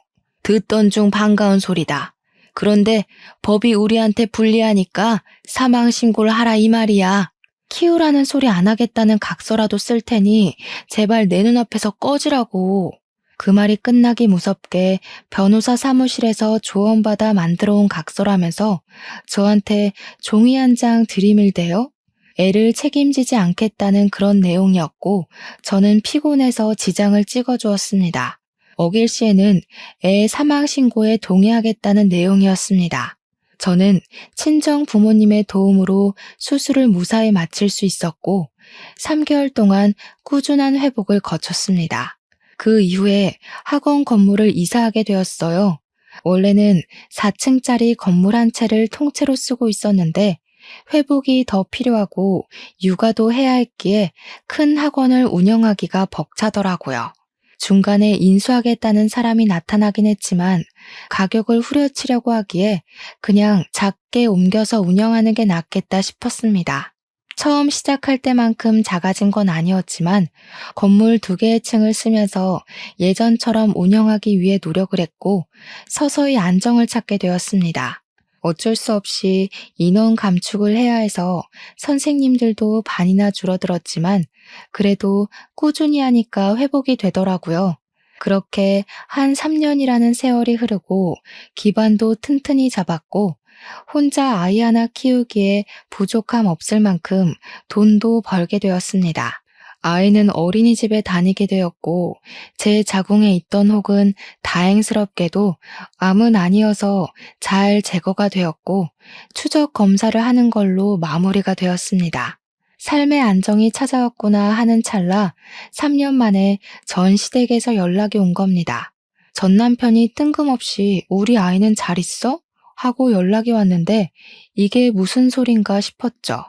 듣던 중 반가운 소리다. 그런데 법이 우리한테 불리하니까 사망 신고를 하라 이 말이야. 키우라는 소리 안 하겠다는 각서라도 쓸 테니 제발 내 눈앞에서 꺼지라고. 그 말이 끝나기 무섭게 변호사 사무실에서 조언받아 만들어 온 각서라면서 저한테 종이 한 장 들이밀대요. 애를 책임지지 않겠다는 그런 내용이었고 저는 피곤해서 지장을 찍어주었습니다. 어길 시에는 애 사망 신고에 동의하겠다는 내용이었습니다. 저는 친정 부모님의 도움으로 수술을 무사히 마칠 수 있었고 3개월 동안 꾸준한 회복을 거쳤습니다. 그 이후에 학원 건물을 이사하게 되었어요. 원래는 4층짜리 건물 한 채를 통째로 쓰고 있었는데 회복이 더 필요하고 육아도 해야 했기에 큰 학원을 운영하기가 벅차더라고요. 중간에 인수하겠다는 사람이 나타나긴 했지만 가격을 후려치려고 하기에 그냥 작게 옮겨서 운영하는 게 낫겠다 싶었습니다. 처음 시작할 때만큼 작아진 건 아니었지만 건물 2개의 층을 쓰면서 예전처럼 운영하기 위해 노력을 했고 서서히 안정을 찾게 되었습니다. 어쩔 수 없이 인원 감축을 해야 해서 선생님들도 반이나 줄어들었지만 그래도 꾸준히 하니까 회복이 되더라고요. 그렇게 한 3년이라는 세월이 흐르고 기반도 튼튼히 잡았고 혼자 아이 하나 키우기에 부족함 없을 만큼 돈도 벌게 되었습니다. 아이는 어린이집에 다니게 되었고 제 자궁에 있던 혹은 다행스럽게도 암은 아니어서 잘 제거가 되었고 추적 검사를 하는 걸로 마무리가 되었습니다. 삶의 안정이 찾아왔구나 하는 찰나 3년 만에 전 시댁에서 연락이 온 겁니다. 전 남편이 뜬금없이 우리 아이는 잘 있어? 하고 연락이 왔는데 이게 무슨 소린가 싶었죠.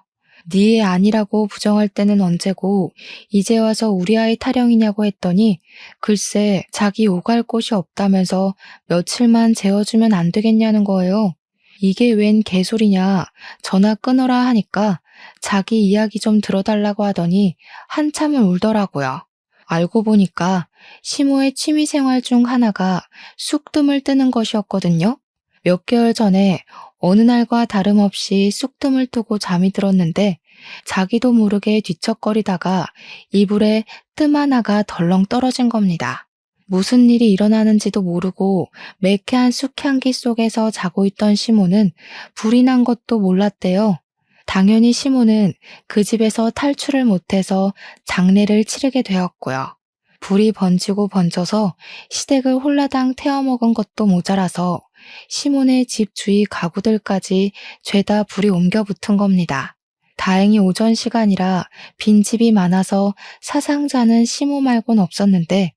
네 애 아니라고 부정할 때는 언제고 이제 와서 우리 아이 타령이냐고 했더니 글쎄 자기 오갈 곳이 없다면서 며칠만 재워주면 안 되겠냐는 거예요. 이게 웬 개소리냐 전화 끊어라 하니까 자기 이야기 좀 들어달라고 하더니 한참을 울더라고요. 알고 보니까 시모의 취미생활 중 하나가 쑥뜸을 뜨는 것이었거든요. 몇 개월 전에 어느 날과 다름없이 쑥뜸을 뜨고 잠이 들었는데 자기도 모르게 뒤척거리다가 이불에 뜸 하나가 덜렁 떨어진 겁니다. 무슨 일이 일어나는지도 모르고 매캐한 쑥향기 속에서 자고 있던 시모는 불이 난 것도 몰랐대요. 당연히 시모는 그 집에서 탈출을 못해서 장례를 치르게 되었고요. 불이 번지고 번져서 시댁을 홀라당 태워먹은 것도 모자라서 시몬의 집 주위 가구들까지 죄다 불이 옮겨 붙은 겁니다. 다행히 오전 시간이라 빈집이 많아서 사상자는 시모 말곤 없었는데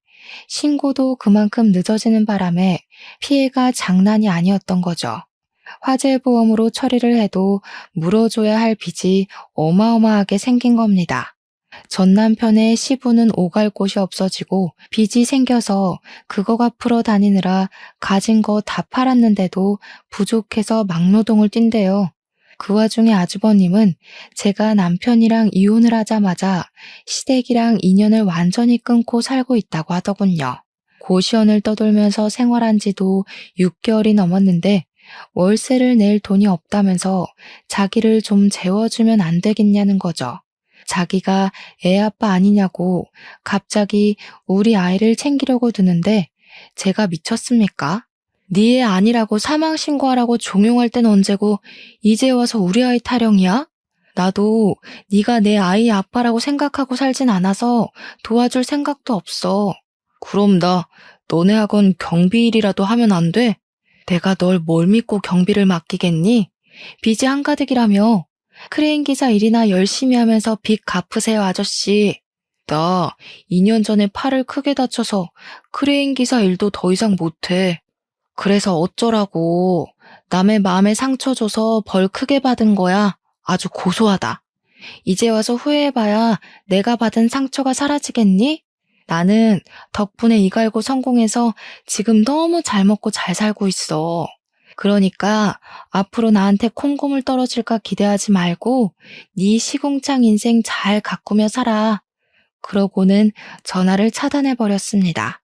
신고도 그만큼 늦어지는 바람에 피해가 장난이 아니었던 거죠. 화재보험으로 처리를 해도 물어줘야 할 빚이 어마어마하게 생긴 겁니다. 전 남편의 시부는 오갈 곳이 없어지고 빚이 생겨서 그거 갚으러 다니느라 가진 거 다 팔았는데도 부족해서 막노동을 뛴대요. 그 와중에 아주버님은 제가 남편이랑 이혼을 하자마자 시댁이랑 인연을 완전히 끊고 살고 있다고 하더군요. 고시원을 떠돌면서 생활한 지도 6개월이 넘었는데 월세를 낼 돈이 없다면서 자기를 좀 재워주면 안 되겠냐는 거죠. 자기가 애 아빠 아니냐고 갑자기 우리 아이를 챙기려고 드는데 제가 미쳤습니까? 네 애 아니라고 사망 신고하라고 종용할 땐 언제고 이제 와서 우리 아이 타령이야? 나도 네가 내 아이 아빠라고 생각하고 살진 않아서 도와줄 생각도 없어. 그럼 나 너네 학원 경비일이라도 하면 안 돼? 내가 널 뭘 믿고 경비를 맡기겠니? 빚이 한가득이라며 크레인 기사 일이나 열심히 하면서 빚 갚으세요, 아저씨. 나 2년 전에 팔을 크게 다쳐서 크레인 기사 일도 더 이상 못해. 그래서 어쩌라고. 남의 마음에 상처 줘서 벌 크게 받은 거야. 아주 고소하다. 이제 와서 후회해봐야 내가 받은 상처가 사라지겠니? 나는 덕분에 이 갈고 성공해서 지금 너무 잘 먹고 잘 살고 있어. 그러니까 앞으로 나한테 콩고물 떨어질까 기대하지 말고 네 시궁창 인생 잘 가꾸며 살아. 그러고는 전화를 차단해버렸습니다.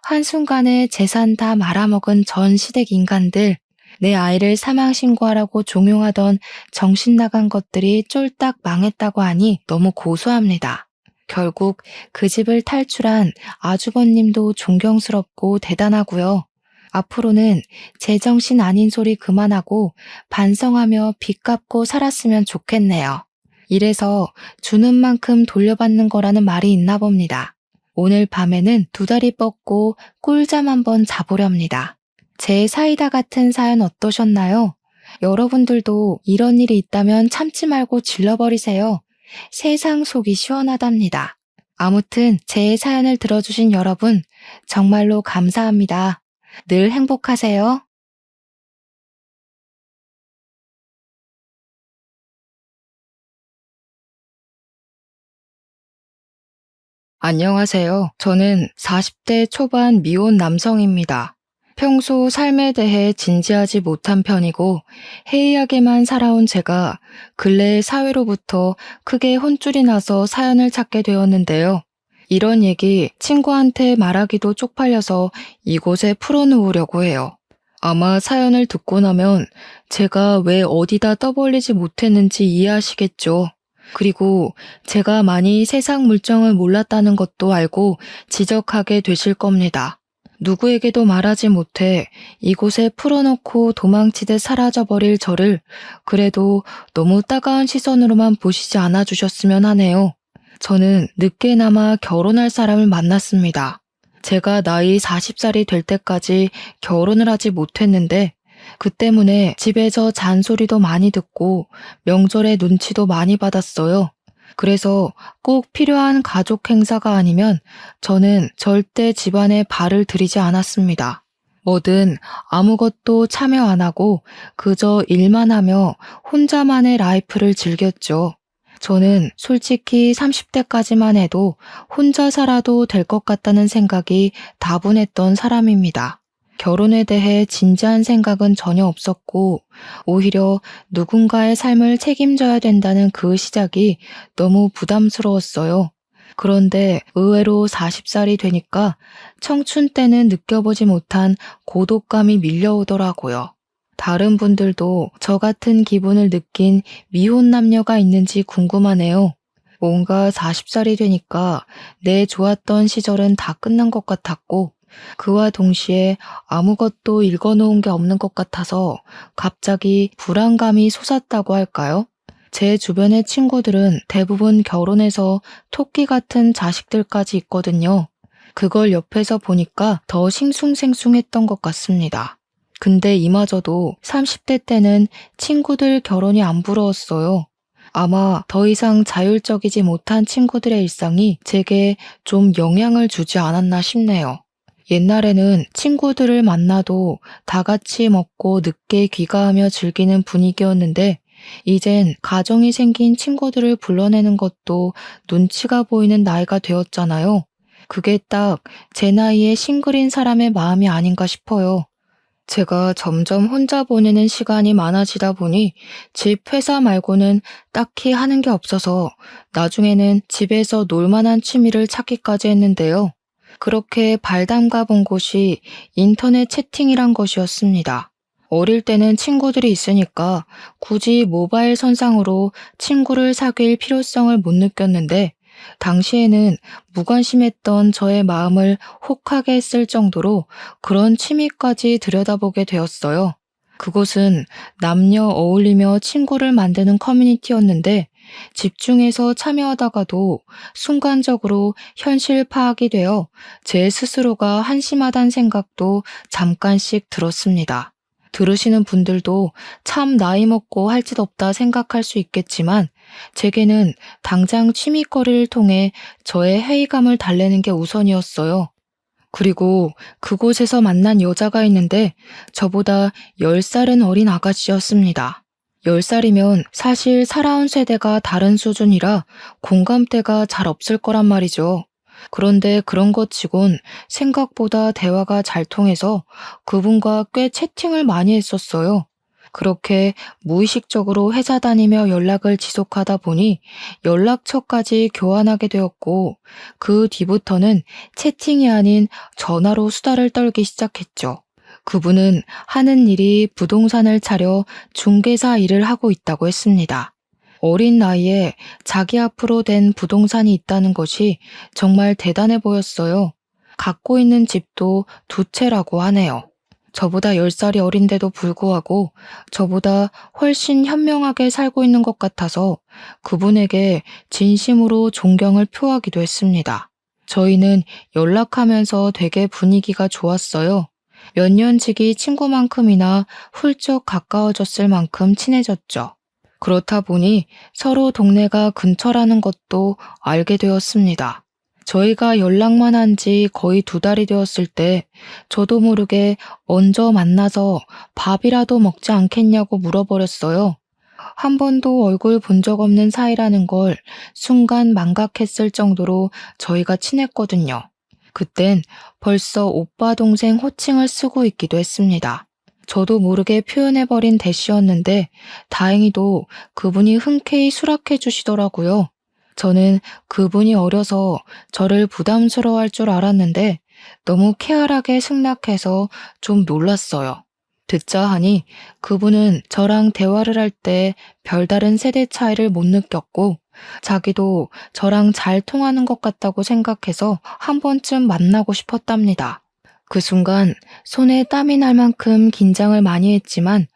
한순간에 재산 다 말아먹은 전 시댁 인간들, 내 아이를 사망신고하라고 종용하던 정신 나간 것들이 쫄딱 망했다고 하니 너무 고소합니다. 결국 그 집을 탈출한 아주버님도 존경스럽고 대단하고요. 앞으로는 제정신 아닌 소리 그만하고 반성하며 빚 갚고 살았으면 좋겠네요. 이래서 주는 만큼 돌려받는 거라는 말이 있나 봅니다. 오늘 밤에는 두 다리 뻗고 꿀잠 한번 자보렵니다. 제 사이다 같은 사연 어떠셨나요? 여러분들도 이런 일이 있다면 참지 말고 질러버리세요. 세상 속이 시원하답니다. 아무튼 제 사연을 들어주신 여러분 정말로 감사합니다. 늘 행복하세요. 안녕하세요. 저는 40대 초반 미혼 남성입니다. 평소 삶에 대해 진지하지 못한 편이고 해이하게만 살아온 제가 근래에 사회로부터 크게 혼쭐이 나서 사연을 찾게 되었는데요. 이런 얘기 친구한테 말하기도 쪽팔려서 이곳에 풀어놓으려고 해요. 아마 사연을 듣고 나면 제가 왜 어디다 떠벌리지 못했는지 이해하시겠죠. 그리고 제가 많이 세상 물정을 몰랐다는 것도 알고 지적하게 되실 겁니다. 누구에게도 말하지 못해 이곳에 풀어놓고 도망치듯 사라져버릴 저를 그래도 너무 따가운 시선으로만 보시지 않아 주셨으면 하네요. 저는 늦게나마 결혼할 사람을 만났습니다. 제가 나이 40살이 될 때까지 결혼을 하지 못했는데 그 때문에 집에서 잔소리도 많이 듣고 명절에 눈치도 많이 받았어요. 그래서 꼭 필요한 가족 행사가 아니면 저는 절대 집안에 발을 들이지 않았습니다. 뭐든 아무것도 참여 안 하고 그저 일만 하며 혼자만의 라이프를 즐겼죠. 저는 솔직히 30대까지만 해도 혼자 살아도 될 것 같다는 생각이 다분했던 사람입니다. 결혼에 대해 진지한 생각은 전혀 없었고 오히려 누군가의 삶을 책임져야 된다는 그 시작이 너무 부담스러웠어요. 그런데 의외로 40살이 되니까 청춘 때는 느껴보지 못한 고독감이 밀려오더라고요. 다른 분들도 저 같은 기분을 느낀 미혼 남녀가 있는지 궁금하네요. 뭔가 40살이 되니까 내 좋았던 시절은 다 끝난 것 같았고 그와 동시에 아무것도 읽어놓은 게 없는 것 같아서 갑자기 불안감이 솟았다고 할까요? 제 주변의 친구들은 대부분 결혼해서 토끼 같은 자식들까지 있거든요. 그걸 옆에서 보니까 더 싱숭생숭했던 것 같습니다. 근데 이마저도 30대 때는 친구들 결혼이 안 부러웠어요. 아마 더 이상 자율적이지 못한 친구들의 일상이 제게 좀 영향을 주지 않았나 싶네요. 옛날에는 친구들을 만나도 다 같이 먹고 늦게 귀가하며 즐기는 분위기였는데 이젠 가정이 생긴 친구들을 불러내는 것도 눈치가 보이는 나이가 되었잖아요. 그게 딱 제 나이에 싱글인 사람의 마음이 아닌가 싶어요. 제가 점점 혼자 보내는 시간이 많아지다 보니 집 회사 말고는 딱히 하는 게 없어서 나중에는 집에서 놀 만한 취미를 찾기까지 했는데요. 그렇게 발 담가 본 곳이 인터넷 채팅이란 것이었습니다. 어릴 때는 친구들이 있으니까 굳이 모바일 선상으로 친구를 사귈 필요성을 못 느꼈는데 당시에는 무관심했던 저의 마음을 혹하게 했을 정도로 그런 취미까지 들여다보게 되었어요. 그곳은 남녀 어울리며 친구를 만드는 커뮤니티였는데 집중해서 참여하다가도 순간적으로 현실 파악이 되어 제 스스로가 한심하다는 생각도 잠깐씩 들었습니다. 들으시는 분들도 참 나이 먹고 할 짓 없다 생각할 수 있겠지만 제게는 당장 취미거리를 통해 저의 회의감을 달래는 게 우선이었어요. 그리고 그곳에서 만난 여자가 있는데 저보다 10살은 어린 아가씨였습니다. 10살이면 사실 살아온 세대가 다른 수준이라 공감대가 잘 없을 거란 말이죠. 그런데 그런 것 치곤 생각보다 대화가 잘 통해서 그분과 꽤 채팅을 많이 했었어요. 그렇게 무의식적으로 회사 다니며 연락을 지속하다 보니 연락처까지 교환하게 되었고 그 뒤부터는 채팅이 아닌 전화로 수다를 떨기 시작했죠. 그분은 하는 일이 부동산을 차려 중개사 일을 하고 있다고 했습니다. 어린 나이에 자기 앞으로 된 부동산이 있다는 것이 정말 대단해 보였어요. 갖고 있는 집도 2채라고 하네요. 저보다 10살이 어린데도 불구하고 저보다 훨씬 현명하게 살고 있는 것 같아서 그분에게 진심으로 존경을 표하기도 했습니다. 저희는 연락하면서 되게 분위기가 좋았어요. 몇 년 지기 친구만큼이나 훌쩍 가까워졌을 만큼 친해졌죠. 그렇다 보니 서로 동네가 근처라는 것도 알게 되었습니다. 저희가 연락만 한 지 거의 2달이 되었을 때 저도 모르게 먼저 만나서 밥이라도 먹지 않겠냐고 물어버렸어요. 한 번도 얼굴 본 적 없는 사이라는 걸 순간 망각했을 정도로 저희가 친했거든요. 그땐 벌써 오빠 동생 호칭을 쓰고 있기도 했습니다. 저도 모르게 표현해버린 대시였는데 다행히도 그분이 흔쾌히 수락해 주시더라고요. 저는 그분이 어려서 저를 부담스러워할 줄 알았는데 너무 쾌활하게 승낙해서 좀 놀랐어요. 듣자 하니 그분은 저랑 대화를 할 때 별다른 세대 차이를 못 느꼈고 자기도 저랑 잘 통하는 것 같다고 생각해서 한 번쯤 만나고 싶었답니다. 그 순간 손에 땀이 날 만큼 긴장을 많이 했지만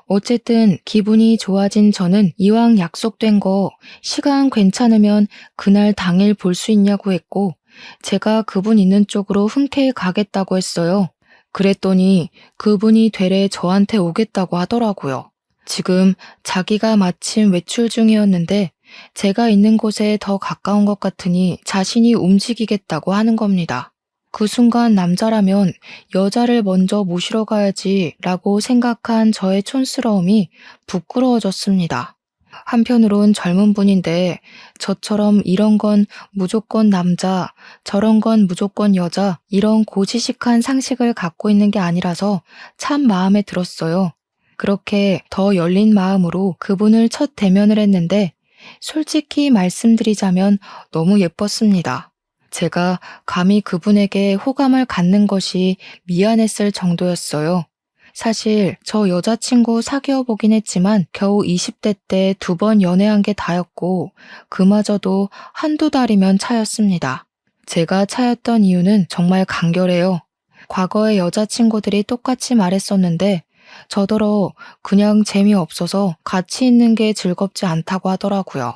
어쨌든 기분이 좋아진 저는 이왕 약속된 거 시간 괜찮으면 그날 당일 볼 수 있냐고 했고 제가 그분 있는 쪽으로 흔쾌히 가겠다고 했어요. 그랬더니 그분이 되레 저한테 오겠다고 하더라고요. 지금 자기가 마침 외출 중이었는데 제가 있는 곳에 더 가까운 것 같으니 자신이 움직이겠다고 하는 겁니다. 그 순간 남자라면 여자를 먼저 모시러 가야지 라고 생각한 저의 촌스러움이 부끄러워졌습니다. 한편으론 젊은 분인데 저처럼 이런 건 무조건 남자, 저런 건 무조건 여자 이런 고지식한 상식을 갖고 있는 게 아니라서 참 마음에 들었어요. 그렇게 더 열린 마음으로 그분을 첫 대면을 했는데 솔직히 말씀드리자면 너무 예뻤습니다. 제가 감히 그분에게 호감을 갖는 것이 미안했을 정도였어요. 사실 저 여자친구 사귀어 보긴 했지만 겨우 20대 때 2번 연애한 게 다였고 그마저도 한두 달이면 차였습니다. 제가 차였던 이유는 정말 간결해요. 과거의 여자친구들이 똑같이 말했었는데 저더러 그냥 재미없어서 같이 있는 게 즐겁지 않다고 하더라고요.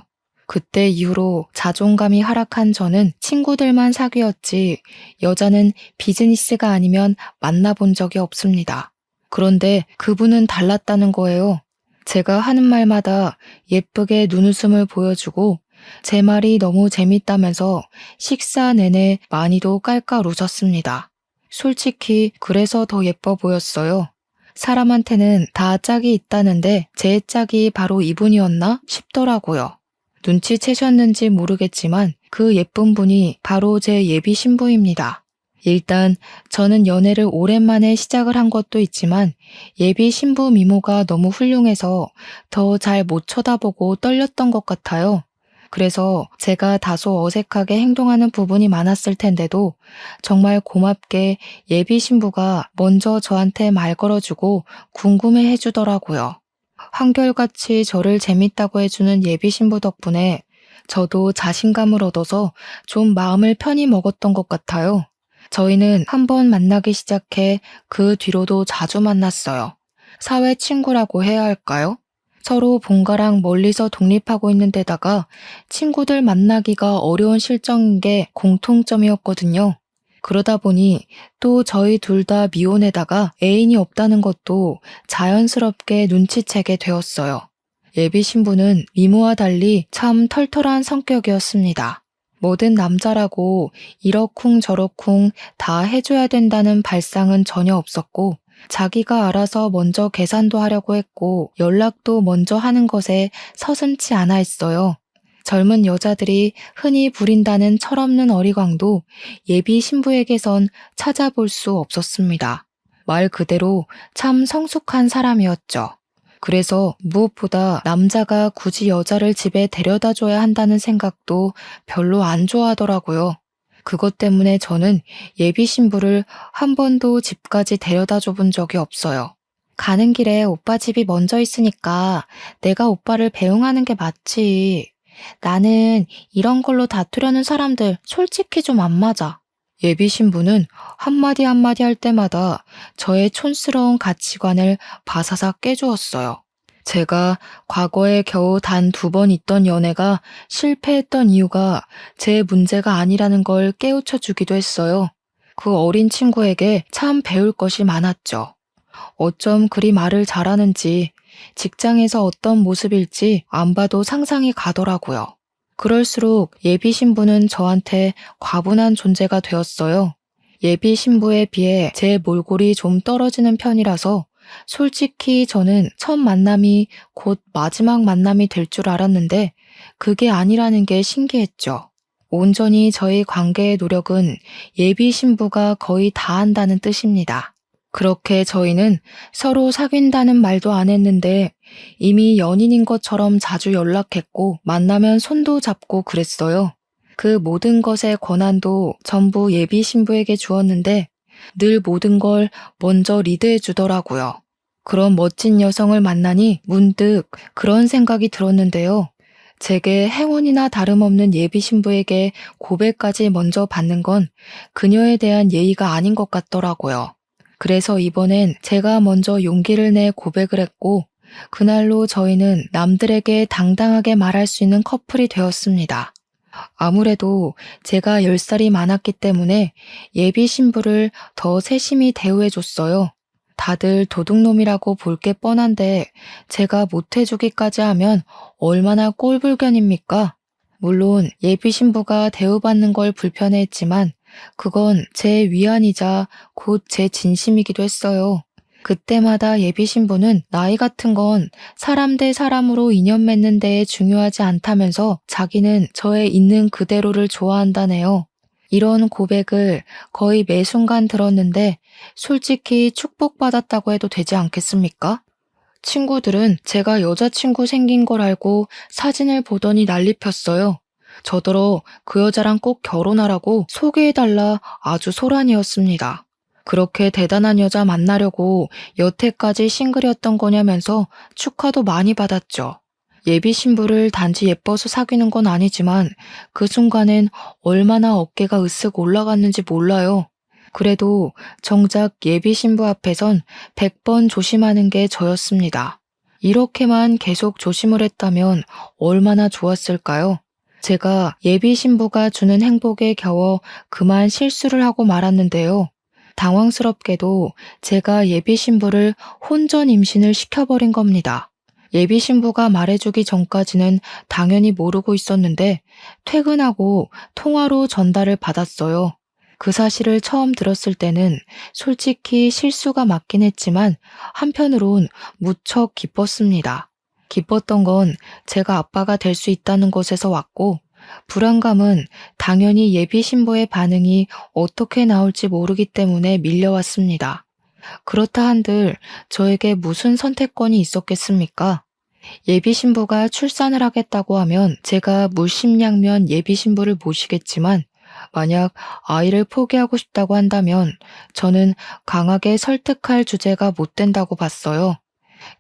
그때 이후로 자존감이 하락한 저는 친구들만 사귀었지 여자는 비즈니스가 아니면 만나본 적이 없습니다. 그런데 그분은 달랐다는 거예요. 제가 하는 말마다 예쁘게 눈웃음을 보여주고 제 말이 너무 재밌다면서 식사 내내 많이도 깔깔 웃었습니다. 솔직히 그래서 더 예뻐 보였어요. 사람한테는 다 짝이 있다는데 제 짝이 바로 이분이었나 싶더라고요. 눈치채셨는지 모르겠지만 그 예쁜 분이 바로 제 예비 신부입니다. 일단 저는 연애를 오랜만에 시작을 한 것도 있지만 예비 신부 미모가 너무 훌륭해서 더 잘 못 쳐다보고 떨렸던 것 같아요. 그래서 제가 다소 어색하게 행동하는 부분이 많았을 텐데도 정말 고맙게 예비 신부가 먼저 저한테 말 걸어주고 궁금해 해주더라고요. 한결같이 저를 재밌다고 해주는 예비 신부 덕분에 저도 자신감을 얻어서 좀 마음을 편히 먹었던 것 같아요. 저희는 한번 만나기 시작해 그 뒤로도 자주 만났어요. 사회 친구라고 해야 할까요? 서로 본가랑 멀리서 독립하고 있는 데다가 친구들 만나기가 어려운 실정인 게 공통점이었거든요. 그러다 보니 또 저희 둘 다 미혼에다가 애인이 없다는 것도 자연스럽게 눈치채게 되었어요. 예비 신부는 미모와 달리 참 털털한 성격이었습니다. 모든 남자라고 이러쿵저러쿵 다 해줘야 된다는 발상은 전혀 없었고, 자기가 알아서 먼저 계산도 하려고 했고 연락도 먼저 하는 것에 서슴지 않아 했어요. 젊은 여자들이 흔히 부린다는 철없는 어리광도 예비 신부에게선 찾아볼 수 없었습니다. 말 그대로 참 성숙한 사람이었죠. 그래서 무엇보다 남자가 굳이 여자를 집에 데려다 줘야 한다는 생각도 별로 안 좋아하더라고요. 그것 때문에 저는 예비 신부를 한 번도 집까지 데려다 줘본 적이 없어요. 가는 길에 오빠 집이 먼저 있으니까 내가 오빠를 배웅하는 게 맞지. 나는 이런 걸로 다투려는 사람들 솔직히 좀 안 맞아. 예비 신부는 한마디 한마디 할 때마다 저의 촌스러운 가치관을 바사삭 깨주었어요. 제가 과거에 겨우 단 2번 있던 연애가 실패했던 이유가 제 문제가 아니라는 걸 깨우쳐 주기도 했어요. 그 어린 친구에게 참 배울 것이 많았죠. 어쩜 그리 말을 잘하는지, 직장에서 어떤 모습일지 안 봐도 상상이 가더라고요. 그럴수록 예비 신부는 저한테 과분한 존재가 되었어요. 예비 신부에 비해 제 몰골이 좀 떨어지는 편이라서 솔직히 저는 첫 만남이 곧 마지막 만남이 될 줄 알았는데 그게 아니라는 게 신기했죠. 온전히 저희 관계의 노력은 예비 신부가 거의 다 한다는 뜻입니다. 그렇게 저희는 서로 사귄다는 말도 안 했는데 이미 연인인 것처럼 자주 연락했고 만나면 손도 잡고 그랬어요. 그 모든 것의 권한도 전부 예비 신부에게 주었는데 늘 모든 걸 먼저 리드해 주더라고요. 그런 멋진 여성을 만나니 문득 그런 생각이 들었는데요. 제게 행운이나 다름없는 예비 신부에게 고백까지 먼저 받는 건 그녀에 대한 예의가 아닌 것 같더라고요. 그래서 이번엔 제가 먼저 용기를 내 고백을 했고 그날로 저희는 남들에게 당당하게 말할 수 있는 커플이 되었습니다. 아무래도 제가 10살이 많았기 때문에 예비 신부를 더 세심히 대우해줬어요. 다들 도둑놈이라고 볼 게 뻔한데 제가 못해주기까지 하면 얼마나 꼴불견입니까? 물론 예비 신부가 대우받는 걸 불편해했지만 그건 제 위안이자 곧 제 진심이기도 했어요. 그때마다 예비 신부는 나이 같은 건 사람 대 사람으로 인연 맺는 데에 중요하지 않다면서 자기는 저의 있는 그대로를 좋아한다네요. 이런 고백을 거의 매 순간 들었는데 솔직히 축복받았다고 해도 되지 않겠습니까? 친구들은 제가 여자친구 생긴 걸 알고 사진을 보더니 난리 폈어요. 저더러 그 여자랑 꼭 결혼하라고 소개해달라 아주 소란이었습니다. 그렇게 대단한 여자 만나려고 여태까지 싱글이었던 거냐면서 축하도 많이 받았죠. 예비 신부를 단지 예뻐서 사귀는 건 아니지만 그 순간엔 얼마나 어깨가 으쓱 올라갔는지 몰라요. 그래도 정작 예비 신부 앞에선 100번 조심하는 게 저였습니다. 이렇게만 계속 조심을 했다면 얼마나 좋았을까요? 제가 예비 신부가 주는 행복에 겨워 그만 실수를 하고 말았는데요. 당황스럽게도 제가 예비 신부를 혼전 임신을 시켜버린 겁니다. 예비 신부가 말해주기 전까지는 당연히 모르고 있었는데 퇴근하고 통화로 전달을 받았어요. 그 사실을 처음 들었을 때는 솔직히 실수가 맞긴 했지만 한편으론 무척 기뻤습니다. 기뻤던 건 제가 아빠가 될 수 있다는 것에서 왔고 불안감은 당연히 예비 신부의 반응이 어떻게 나올지 모르기 때문에 밀려왔습니다. 그렇다 한들 저에게 무슨 선택권이 있었겠습니까? 예비 신부가 출산을 하겠다고 하면 제가 물심양면 예비 신부를 모시겠지만 만약 아이를 포기하고 싶다고 한다면 저는 강하게 설득할 주제가 못 된다고 봤어요.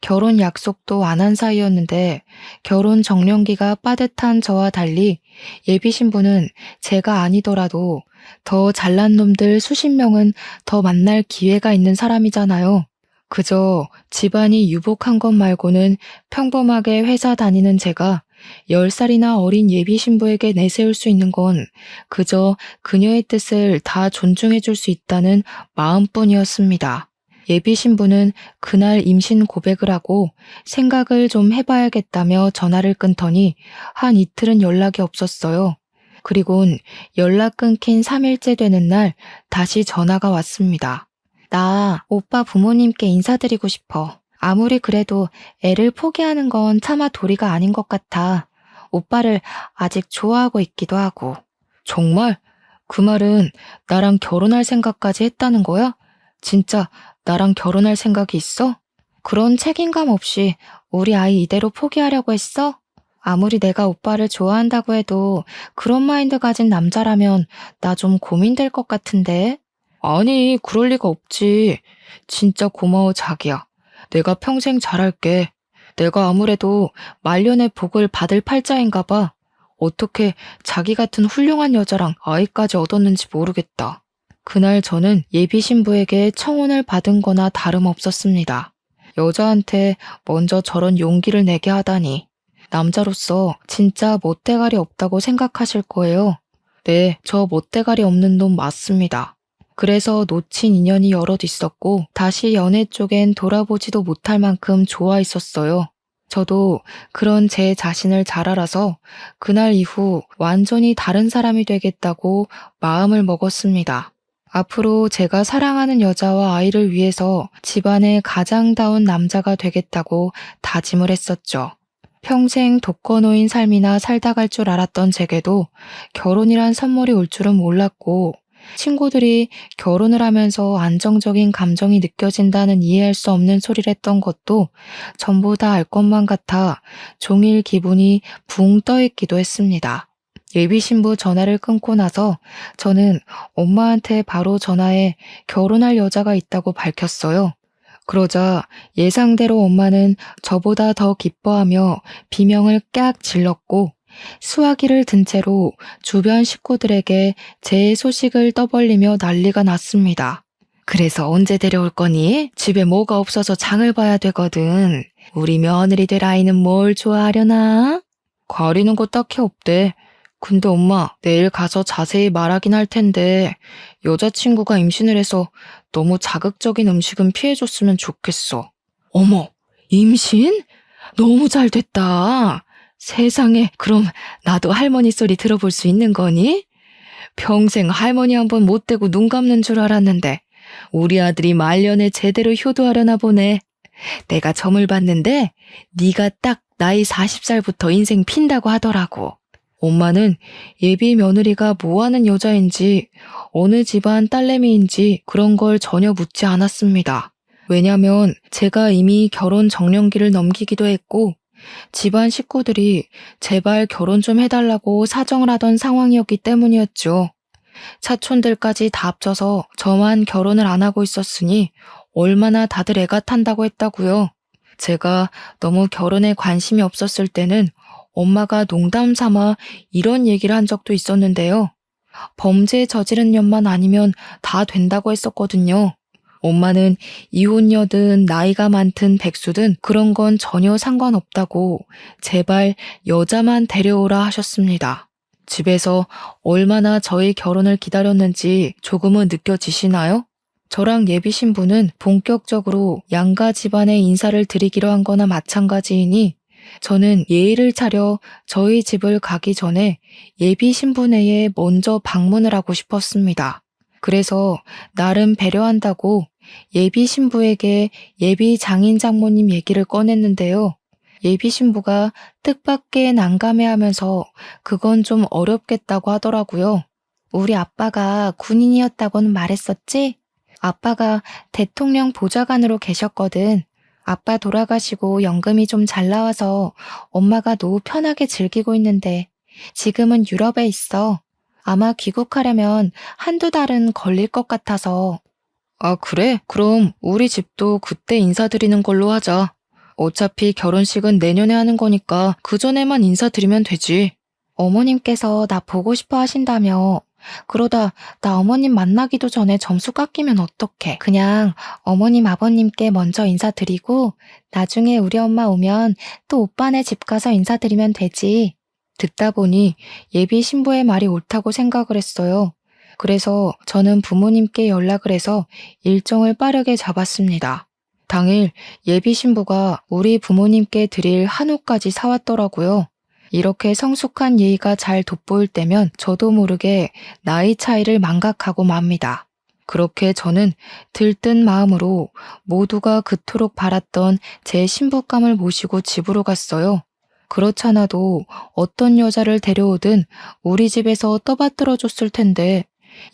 결혼 약속도 안 한 사이였는데 결혼 정년기가 빠듯한 저와 달리 예비 신부는 제가 아니더라도 더 잘난 놈들 수십 명은 더 만날 기회가 있는 사람이잖아요. 그저 집안이 유복한 것 말고는 평범하게 회사 다니는 제가 10살이나 어린 예비 신부에게 내세울 수 있는 건 그저 그녀의 뜻을 다 존중해 줄 수 있다는 마음뿐이었습니다. 예비 신부는 그날 임신 고백을 하고 생각을 좀 해봐야겠다며 전화를 끊더니 한 이틀은 연락이 없었어요. 그리곤 연락 끊긴 3일째 되는 날 다시 전화가 왔습니다. 나 오빠 부모님께 인사드리고 싶어. 아무리 그래도 애를 포기하는 건 차마 도리가 아닌 것 같아. 오빠를 아직 좋아하고 있기도 하고. 정말? 그 말은 나랑 결혼할 생각까지 했다는 거야? 진짜 나랑 결혼할 생각이 있어? 그런 책임감 없이 우리 아이 이대로 포기하려고 했어? 아무리 내가 오빠를 좋아한다고 해도 그런 마인드 가진 남자라면 나 좀 고민될 것 같은데? 아니, 그럴 리가 없지. 진짜 고마워, 자기야. 내가 평생 잘할게. 내가 아무래도 말년의 복을 받을 팔자인가 봐. 어떻게 자기 같은 훌륭한 여자랑 아이까지 얻었는지 모르겠다. 그날 저는 예비 신부에게 청혼을 받은 거나 다름없었습니다. 여자한테 먼저 저런 용기를 내게 하다니. 남자로서 진짜 멋대가리 없다고 생각하실 거예요. 네, 저 멋대가리 없는 놈 맞습니다. 그래서 놓친 인연이 여럿 있었고 다시 연애 쪽엔 돌아보지도 못할 만큼 좋아했었어요. 저도 그런 제 자신을 잘 알아서 그날 이후 완전히 다른 사람이 되겠다고 마음을 먹었습니다. 앞으로 제가 사랑하는 여자와 아이를 위해서 집안의 가장다운 남자가 되겠다고 다짐을 했었죠. 평생 독거노인 삶이나 살다 갈 줄 알았던 제게도 결혼이란 선물이 올 줄은 몰랐고 친구들이 결혼을 하면서 안정적인 감정이 느껴진다는 이해할 수 없는 소리를 했던 것도 전부 다 알 것만 같아 종일 기분이 붕 떠 있기도 했습니다. 예비 신부 전화를 끊고 나서 저는 엄마한테 바로 전화해 결혼할 여자가 있다고 밝혔어요. 그러자 예상대로 엄마는 저보다 더 기뻐하며 비명을 깍 질렀고 수화기를 든 채로 주변 식구들에게 제 소식을 떠벌리며 난리가 났습니다. 그래서 언제 데려올 거니? 집에 뭐가 없어서 장을 봐야 되거든. 우리 며느리 될 아이는 뭘 좋아하려나? 가리는 거 딱히 없대. 근데 엄마, 내일 가서 자세히 말하긴 할 텐데 여자친구가 임신을 해서 너무 자극적인 음식은 피해줬으면 좋겠어. 어머, 임신? 너무 잘 됐다. 세상에, 그럼 나도 할머니 소리 들어볼 수 있는 거니? 평생 할머니 한 번 못 대고 눈 감는 줄 알았는데 우리 아들이 말년에 제대로 효도하려나 보네. 내가 점을 봤는데 네가 딱 나이 40살부터 인생 핀다고 하더라고. 엄마는 예비 며느리가 뭐하는 여자인지 어느 집안 딸내미인지 그런 걸 전혀 묻지 않았습니다. 왜냐면 제가 이미 결혼 정년기를 넘기기도 했고 집안 식구들이 제발 결혼 좀 해달라고 사정을 하던 상황이었기 때문이었죠. 사촌들까지 다 합쳐서 저만 결혼을 안 하고 있었으니 얼마나 다들 애가 탄다고 했다고요. 제가 너무 결혼에 관심이 없었을 때는 엄마가 농담 삼아 이런 얘기를 한 적도 있었는데요. 범죄 저지른 년만 아니면 다 된다고 했었거든요. 엄마는 이혼녀든 나이가 많든 백수든 그런 건 전혀 상관없다고 제발 여자만 데려오라 하셨습니다. 집에서 얼마나 저희 결혼을 기다렸는지 조금은 느껴지시나요? 저랑 예비 신부는 본격적으로 양가 집안에 인사를 드리기로 한 거나 마찬가지이니 저는 예의를 차려 저희 집을 가기 전에 예비 신부네에 먼저 방문을 하고 싶었습니다. 그래서 나름 배려한다고 예비 신부에게 예비 장인 장모님 얘기를 꺼냈는데요. 예비 신부가 뜻밖의 난감해하면서 그건 좀 어렵겠다고 하더라고요. 우리 아빠가 군인이었다고는 말했었지? 아빠가 대통령 보좌관으로 계셨거든. 아빠 돌아가시고 연금이 좀 잘 나와서 엄마가 노후 편하게 즐기고 있는데 지금은 유럽에 있어. 아마 귀국하려면 한두 달은 걸릴 것 같아서. 아, 그래? 그럼 우리 집도 그때 인사드리는 걸로 하자. 어차피 결혼식은 내년에 하는 거니까 그 전에만 인사드리면 되지. 어머님께서 나 보고 싶어 하신다며 그러다 나 어머님 만나기도 전에 점수 깎이면 어떡해. 그냥 어머님 아버님께 먼저 인사드리고 나중에 우리 엄마 오면 또 오빠네 집 가서 인사드리면 되지. 듣다 보니 예비 신부의 말이 옳다고 생각을 했어요. 그래서 저는 부모님께 연락을 해서 일정을 빠르게 잡았습니다. 당일 예비 신부가 우리 부모님께 드릴 한우까지 사왔더라고요. 이렇게 성숙한 예의가 잘 돋보일 때면 저도 모르게 나이 차이를 망각하고 맙니다. 그렇게 저는 들뜬 마음으로 모두가 그토록 바랐던 제 신부감을 모시고 집으로 갔어요. 그렇잖아도 어떤 여자를 데려오든 우리 집에서 떠받들어 줬을 텐데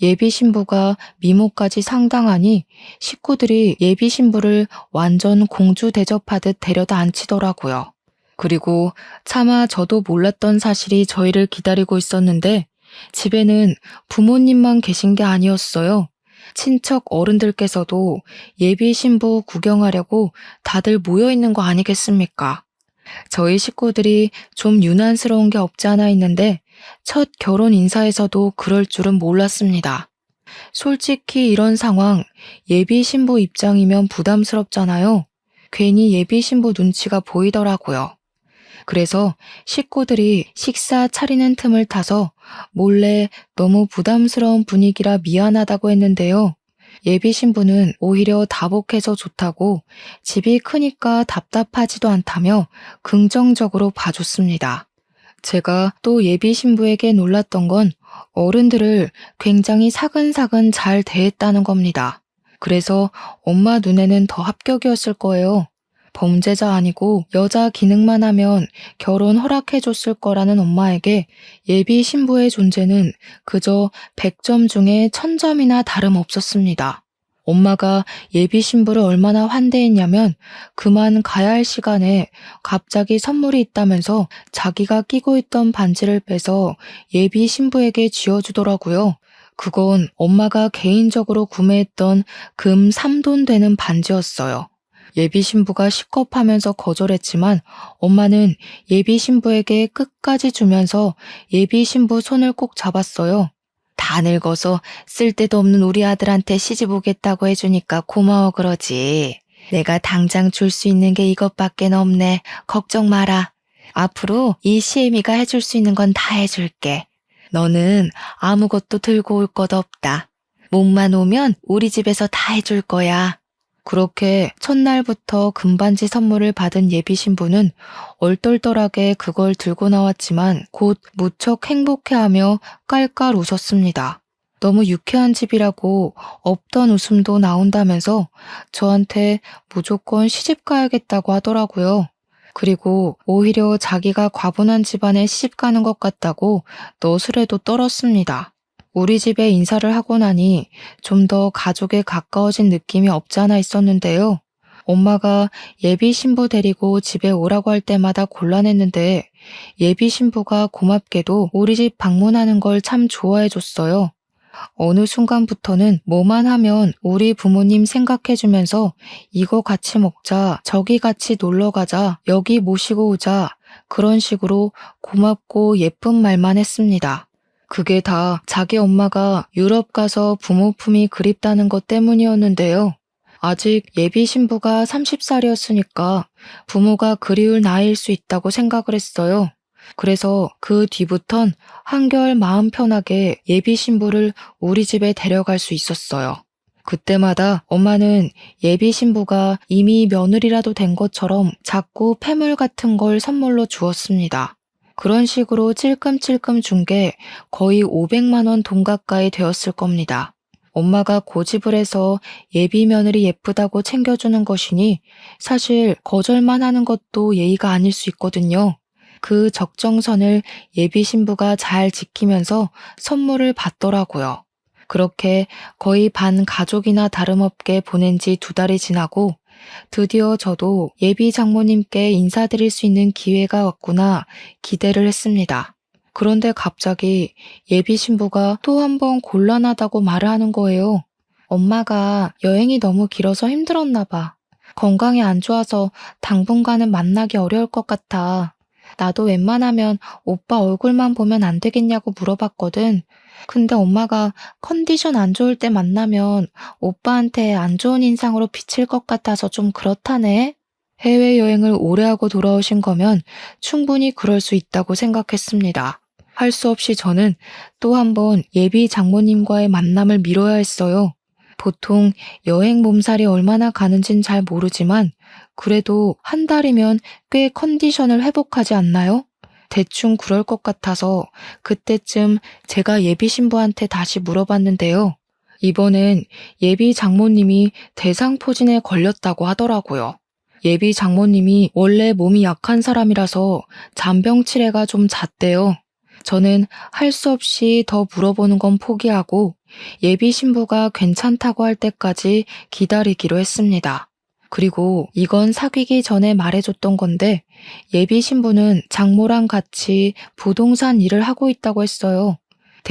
예비 신부가 미모까지 상당하니 식구들이 예비 신부를 완전 공주 대접하듯 데려다 앉히더라고요. 그리고 차마 저도 몰랐던 사실이 저희를 기다리고 있었는데 집에는 부모님만 계신 게 아니었어요. 친척 어른들께서도 예비 신부 구경하려고 다들 모여 있는 거 아니겠습니까? 저희 식구들이 좀 유난스러운 게 없지 않아 있는데 첫 결혼 인사에서도 그럴 줄은 몰랐습니다. 솔직히 이런 상황 예비 신부 입장이면 부담스럽잖아요. 괜히 예비 신부 눈치가 보이더라고요. 그래서 식구들이 식사 차리는 틈을 타서 몰래 너무 부담스러운 분위기라 미안하다고 했는데요. 예비 신부는 오히려 다복해서 좋다고 집이 크니까 답답하지도 않다며 긍정적으로 봐줬습니다. 제가 또 예비 신부에게 놀랐던 건 어른들을 굉장히 사근사근 잘 대했다는 겁니다. 그래서 엄마 눈에는 더 합격이었을 거예요. 범죄자 아니고 여자 기능만 하면 결혼 허락해줬을 거라는 엄마에게 예비 신부의 존재는 그저 100점 중에 1000점이나 다름없었습니다. 엄마가 예비 신부를 얼마나 환대했냐면 그만 가야 할 시간에 갑자기 선물이 있다면서 자기가 끼고 있던 반지를 빼서 예비 신부에게 쥐어주더라고요. 그건 엄마가 개인적으로 구매했던 금 3돈 되는 반지였어요. 예비 신부가 식겁하면서 거절했지만 엄마는 예비 신부에게 끝까지 주면서 예비 신부 손을 꼭 잡았어요. 다 늙어서 쓸데도 없는 우리 아들한테 시집 오겠다고 해주니까 고마워 그러지. 내가 당장 줄 수 있는 게 이것밖에 없네. 걱정 마라. 앞으로 이 시애미가 해줄 수 있는 건 다 해줄게. 너는 아무것도 들고 올 것 없다. 몸만 오면 우리 집에서 다 해줄 거야. 그렇게 첫날부터 금반지 선물을 받은 예비 신부는 얼떨떨하게 그걸 들고 나왔지만 곧 무척 행복해하며 깔깔 웃었습니다. 너무 유쾌한 집이라고 없던 웃음도 나온다면서 저한테 무조건 시집 가야겠다고 하더라고요. 그리고 오히려 자기가 과분한 집안에 시집 가는 것 같다고 너스레도 떨었습니다. 우리 집에 인사를 하고 나니 좀 더 가족에 가까워진 느낌이 없지 않아 있었는데요. 엄마가 예비 신부 데리고 집에 오라고 할 때마다 곤란했는데 예비 신부가 고맙게도 우리 집 방문하는 걸 참 좋아해 줬어요. 어느 순간부터는 뭐만 하면 우리 부모님 생각해주면서 이거 같이 먹자, 저기 같이 놀러 가자, 여기 모시고 오자 그런 식으로 고맙고 예쁜 말만 했습니다. 그게 다 자기 엄마가 유럽 가서 부모 품이 그립다는 것 때문이었는데요. 아직 예비 신부가 30살이었으니까 부모가 그리울 나이일 수 있다고 생각을 했어요. 그래서 그 뒤부턴 한결 마음 편하게 예비 신부를 우리 집에 데려갈 수 있었어요. 그때마다 엄마는 예비 신부가 이미 며느리라도 된 것처럼 자꾸 패물 같은 걸 선물로 주었습니다. 그런 식으로 찔끔찔끔 준 게 거의 500만 원 돈 가까이 되었을 겁니다. 엄마가 고집을 해서 예비 며느리 예쁘다고 챙겨주는 것이니 사실 거절만 하는 것도 예의가 아닐 수 있거든요. 그 적정선을 예비 신부가 잘 지키면서 선물을 받더라고요. 그렇게 거의 반 가족이나 다름없게 보낸 지 2달이 지나고 드디어 저도 예비 장모님께 인사드릴 수 있는 기회가 왔구나 기대를 했습니다. 그런데 갑자기 예비 신부가 또 한 번 곤란하다고 말을 하는 거예요. 엄마가 여행이 너무 길어서 힘들었나 봐. 건강이 안 좋아서 당분간은 만나기 어려울 것 같아. 나도 웬만하면 오빠 얼굴만 보면 안 되겠냐고 물어봤거든. 근데 엄마가 컨디션 안 좋을 때 만나면 오빠한테 안 좋은 인상으로 비칠 것 같아서 좀 그렇다네. 해외여행을 오래 하고 돌아오신 거면 충분히 그럴 수 있다고 생각했습니다. 할 수 없이 저는 또 한 번 예비 장모님과의 만남을 미뤄야 했어요. 보통 여행 몸살이 얼마나 가는진 잘 모르지만 그래도 한 달이면 꽤 컨디션을 회복하지 않나요? 대충 그럴 것 같아서 그때쯤 제가 예비 신부한테 다시 물어봤는데요. 이번엔 예비 장모님이 대상포진에 걸렸다고 하더라고요. 예비 장모님이 원래 몸이 약한 사람이라서 잔병치레가 좀 잦대요. 저는 할 수 없이 더 물어보는 건 포기하고 예비 신부가 괜찮다고 할 때까지 기다리기로 했습니다. 그리고 이건 사귀기 전에 말해줬던 건데 예비 신부는 장모랑 같이 부동산 일을 하고 있다고 했어요.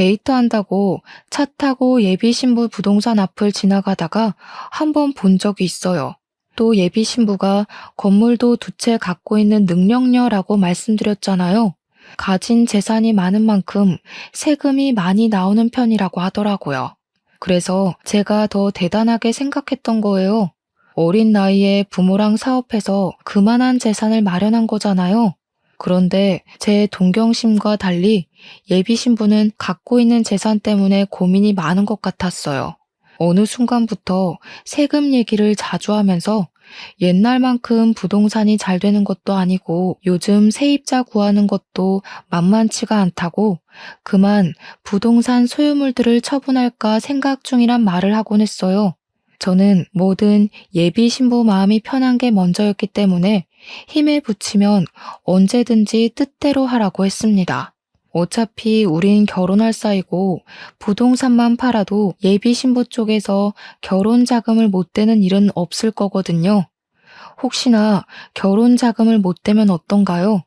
데이트한다고 차 타고 예비 신부 부동산 앞을 지나가다가 한 번 본 적이 있어요. 또 예비 신부가 건물도 두 채 갖고 있는 능력녀라고 말씀드렸잖아요. 가진 재산이 많은 만큼 세금이 많이 나오는 편이라고 하더라고요. 그래서 제가 더 대단하게 생각했던 거예요. 어린 나이에 부모랑 사업해서 그만한 재산을 마련한 거잖아요. 그런데 제 동경심과 달리 예비 신부는 갖고 있는 재산 때문에 고민이 많은 것 같았어요. 어느 순간부터 세금 얘기를 자주 하면서 옛날만큼 부동산이 잘 되는 것도 아니고 요즘 세입자 구하는 것도 만만치가 않다고 그만 부동산 소유물들을 처분할까 생각 중이란 말을 하곤 했어요. 저는 뭐든 예비 신부 마음이 편한 게 먼저였기 때문에 힘에 부치면 언제든지 뜻대로 하라고 했습니다. 어차피 우린 결혼할 사이고 부동산만 팔아도 예비 신부 쪽에서 결혼 자금을 못 대는 일은 없을 거거든요. 혹시나 결혼 자금을 못 대면 어떤가요?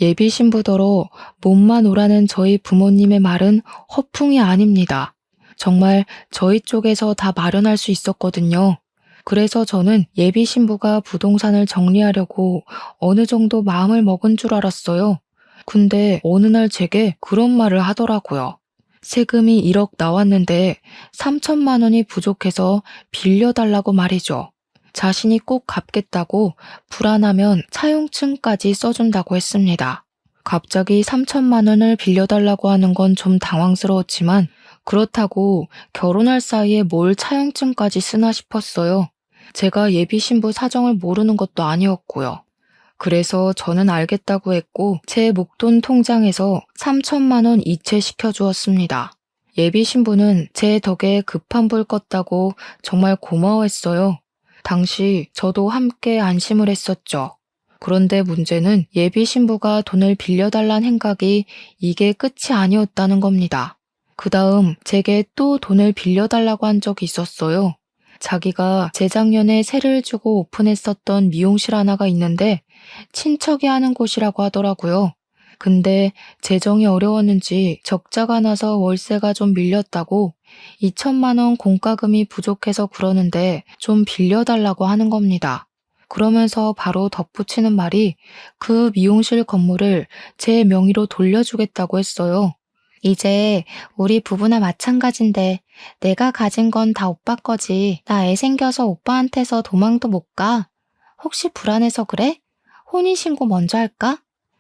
예비 신부더러 몸만 오라는 저희 부모님의 말은 허풍이 아닙니다. 정말 저희 쪽에서 다 마련할 수 있었거든요. 그래서 저는 예비 신부가 부동산을 정리하려고 어느 정도 마음을 먹은 줄 알았어요. 근데 어느 날 제게 그런 말을 하더라고요. 세금이 1억 나왔는데 3천만 원이 부족해서 빌려달라고 말이죠. 자신이 꼭 갚겠다고 불안하면 차용증까지 써준다고 했습니다. 갑자기 3천만 원을 빌려달라고 하는 건 좀 당황스러웠지만 그렇다고 결혼할 사이에 뭘 차용증까지 쓰나 싶었어요. 제가 예비 신부 사정을 모르는 것도 아니었고요. 그래서 저는 알겠다고 했고 제 목돈 통장에서 3천만 원 이체시켜 주었습니다. 예비 신부는 제 덕에 급한 불 껐다고 정말 고마워했어요. 당시 저도 함께 안심을 했었죠. 그런데 문제는 예비 신부가 돈을 빌려달란 행각이 이게 끝이 아니었다는 겁니다. 그 다음 제게 또 돈을 빌려달라고 한 적이 있었어요. 자기가 재작년에 세를 주고 오픈했었던 미용실 하나가 있는데 친척이 하는 곳이라고 하더라고요. 근데 재정이 어려웠는지 적자가 나서 월세가 좀 밀렸다고 2천만 원 공과금이 부족해서 그러는데 좀 빌려달라고 하는 겁니다. 그러면서 바로 덧붙이는 말이 그 미용실 건물을 제 명의로 돌려주겠다고 했어요. 이제 우리 부부나 마찬가지인데 내가 가진 건 다 오빠 거지. 나 애 생겨서 오빠한테서 도망도 못 가. 혹시 불안해서 그래? 혼인신고 먼저 할까?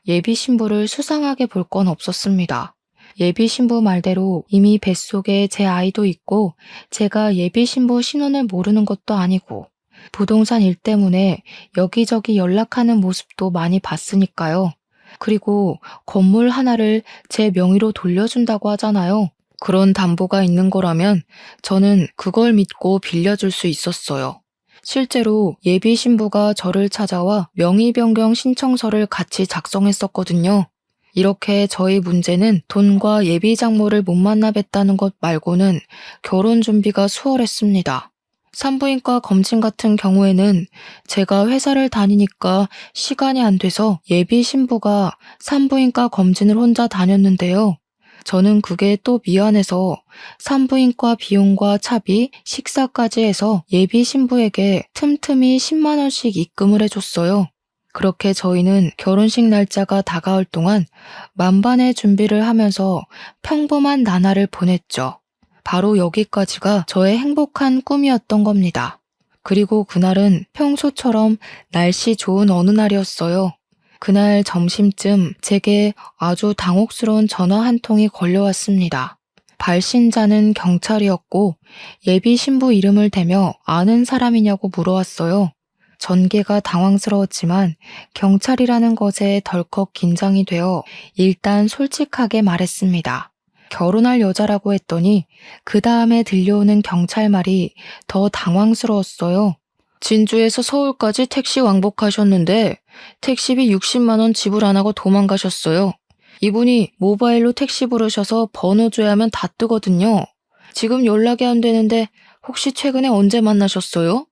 예비 신부를 수상하게 볼 건 없었습니다. 예비 신부 말대로 이미 뱃속에 제 아이도 있고 제가 예비 신부 신원을 모르는 것도 아니고 부동산 일 때문에 여기저기 연락하는 모습도 많이 봤으니까요. 그리고 건물 하나를 제 명의로 돌려준다고 하잖아요. 그런 담보가 있는 거라면 저는 그걸 믿고 빌려줄 수 있었어요. 실제로 예비 신부가 저를 찾아와 명의 변경 신청서를 같이 작성했었거든요. 이렇게 저희 문제는 돈과 예비 장모를 못 만나 뵀다는 것 말고는 결혼 준비가 수월했습니다. 산부인과 검진 같은 경우에는 제가 회사를 다니니까 시간이 안 돼서 예비 신부가 산부인과 검진을 혼자 다녔는데요. 저는 그게 또 미안해서 산부인과 비용과 차비, 식사까지 해서 예비 신부에게 틈틈이 10만 원씩 입금을 해줬어요. 그렇게 저희는 결혼식 날짜가 다가올 동안 만반의 준비를 하면서 평범한 나날을 보냈죠. 바로 여기까지가 저의 행복한 꿈이었던 겁니다. 그리고 그날은 평소처럼 날씨 좋은 어느 날이었어요. 그날 점심쯤 제게 아주 당혹스러운 전화 한 통이 걸려왔습니다. 발신자는 경찰이었고 예비 신부 이름을 대며 아는 사람이냐고 물어왔어요. 전개가 당황스러웠지만 경찰이라는 것에 덜컥 긴장이 되어 일단 솔직하게 말했습니다. 결혼할 여자라고 했더니 그 다음에 들려오는 경찰 말이 더 당황스러웠어요. 진주에서 서울까지 택시 왕복하셨는데 택시비 60만 원 지불 안 하고 도망가셨어요. 이분이 모바일로 택시 부르셔서 번호 줘야 하면 다 뜨거든요. 지금 연락이 안 되는데 혹시 최근에 언제 만나셨어요?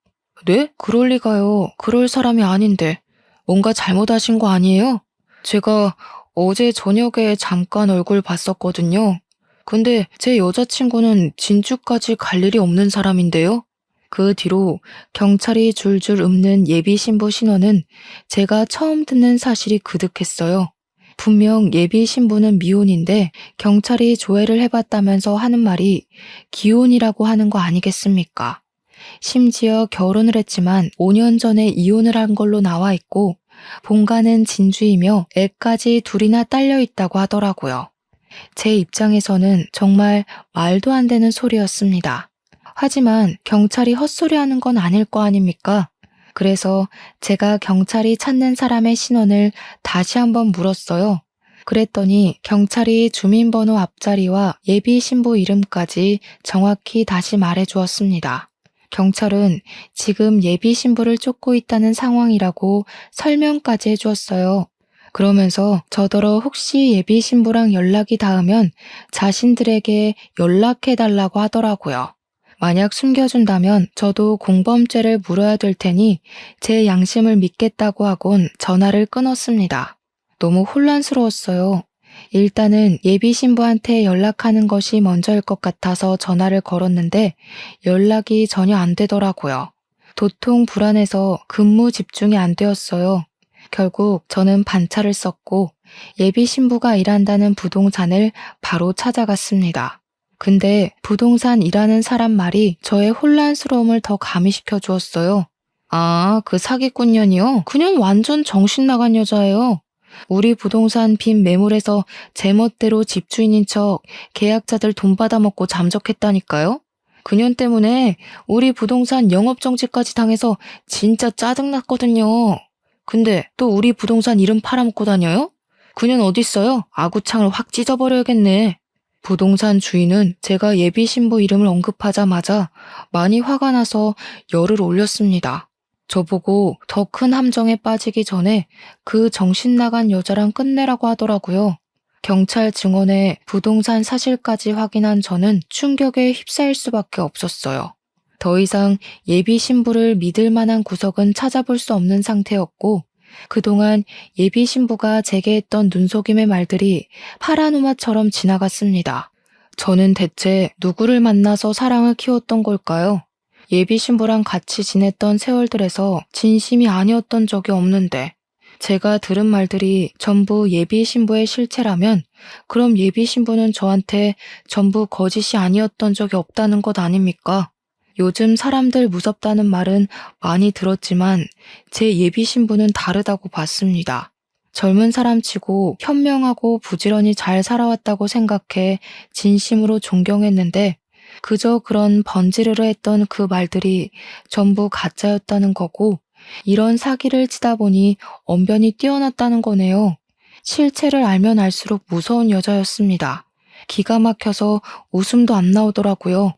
네? 그럴 리가요. 그럴 사람이 아닌데. 뭔가 잘못하신 거 아니에요? 제가 어제 저녁에 잠깐 얼굴 봤었거든요. 근데 제 여자친구는 진주까지 갈 일이 없는 사람인데요. 그 뒤로 경찰이 줄줄 읊는 예비 신부 신원은 제가 처음 듣는 사실이 그득했어요. 분명 예비 신부는 미혼인데 경찰이 조회를 해봤다면서 하는 말이 기혼이라고 하는 거 아니겠습니까? 심지어 결혼을 했지만 5년 전에 이혼을 한 걸로 나와 있고 본가는 진주이며 애까지 둘이나 딸려 있다고 하더라고요. 제 입장에서는 정말 말도 안 되는 소리였습니다. 하지만 경찰이 헛소리하는 건 아닐 거 아닙니까? 그래서 제가 경찰이 찾는 사람의 신원을 다시 한번 물었어요. 그랬더니 경찰이 주민번호 앞자리와 예비 신부 이름까지 정확히 다시 말해주었습니다. 경찰은 지금 예비 신부를 쫓고 있다는 상황이라고 설명까지 해주었어요. 그러면서 저더러 혹시 예비 신부랑 연락이 닿으면 자신들에게 연락해달라고 하더라고요. 만약 숨겨준다면 저도 공범죄를 물어야 될 테니 제 양심을 믿겠다고 하곤 전화를 끊었습니다. 너무 혼란스러웠어요. 일단은 예비 신부한테 연락하는 것이 먼저일 것 같아서 전화를 걸었는데 연락이 전혀 안 되더라고요. 도통 불안해서 근무 집중이 안 되었어요. 결국 저는 반차를 썼고 예비 신부가 일한다는 부동산을 바로 찾아갔습니다. 근데 부동산 일하는 사람 말이 저의 혼란스러움을 더 가미시켜 주었어요. 아, 그 사기꾼년이요? 그냥 완전 정신 나간 여자예요. 우리 부동산 빚 매물에서 제멋대로 집주인인 척 계약자들 돈 받아먹고 잠적했다니까요? 그년 때문에 우리 부동산 영업정지까지 당해서 진짜 짜증났거든요. 근데 또 우리 부동산 이름 팔아먹고 다녀요? 그년 어딨어요? 아구창을 확 찢어버려야겠네. 부동산 주인은 제가 예비 신부 이름을 언급하자마자 많이 화가 나서 열을 올렸습니다. 저보고 더 큰 함정에 빠지기 전에 그 정신 나간 여자랑 끝내라고 하더라고요. 경찰 증언에 부동산 사실까지 확인한 저는 충격에 휩싸일 수밖에 없었어요. 더 이상 예비 신부를 믿을 만한 구석은 찾아볼 수 없는 상태였고 그동안 예비 신부가 제게 했던 눈속임의 말들이 파라노마처럼 지나갔습니다. 저는 대체 누구를 만나서 사랑을 키웠던 걸까요? 예비 신부랑 같이 지냈던 세월들에서 진심이 아니었던 적이 없는데 제가 들은 말들이 전부 예비 신부의 실체라면 그럼 예비 신부는 저한테 전부 거짓이 아니었던 적이 없다는 것 아닙니까? 요즘 사람들 무섭다는 말은 많이 들었지만 제 예비 신부는 다르다고 봤습니다. 젊은 사람치고 현명하고 부지런히 잘 살아왔다고 생각해 진심으로 존경했는데 그저 그런 번지르르 했던 그 말들이 전부 가짜였다는 거고 이런 사기를 치다 보니 언변이 뛰어났다는 거네요. 실체를 알면 알수록 무서운 여자였습니다. 기가 막혀서 웃음도 안 나오더라고요.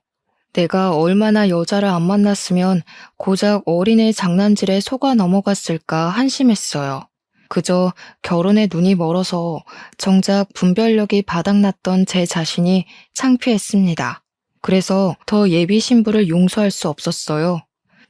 내가 얼마나 여자를 안 만났으면 고작 어린애 장난질에 속아 넘어갔을까 한심했어요. 그저 결혼에 눈이 멀어서 정작 분별력이 바닥났던 제 자신이 창피했습니다. 그래서 더 예비 신부를 용서할 수 없었어요.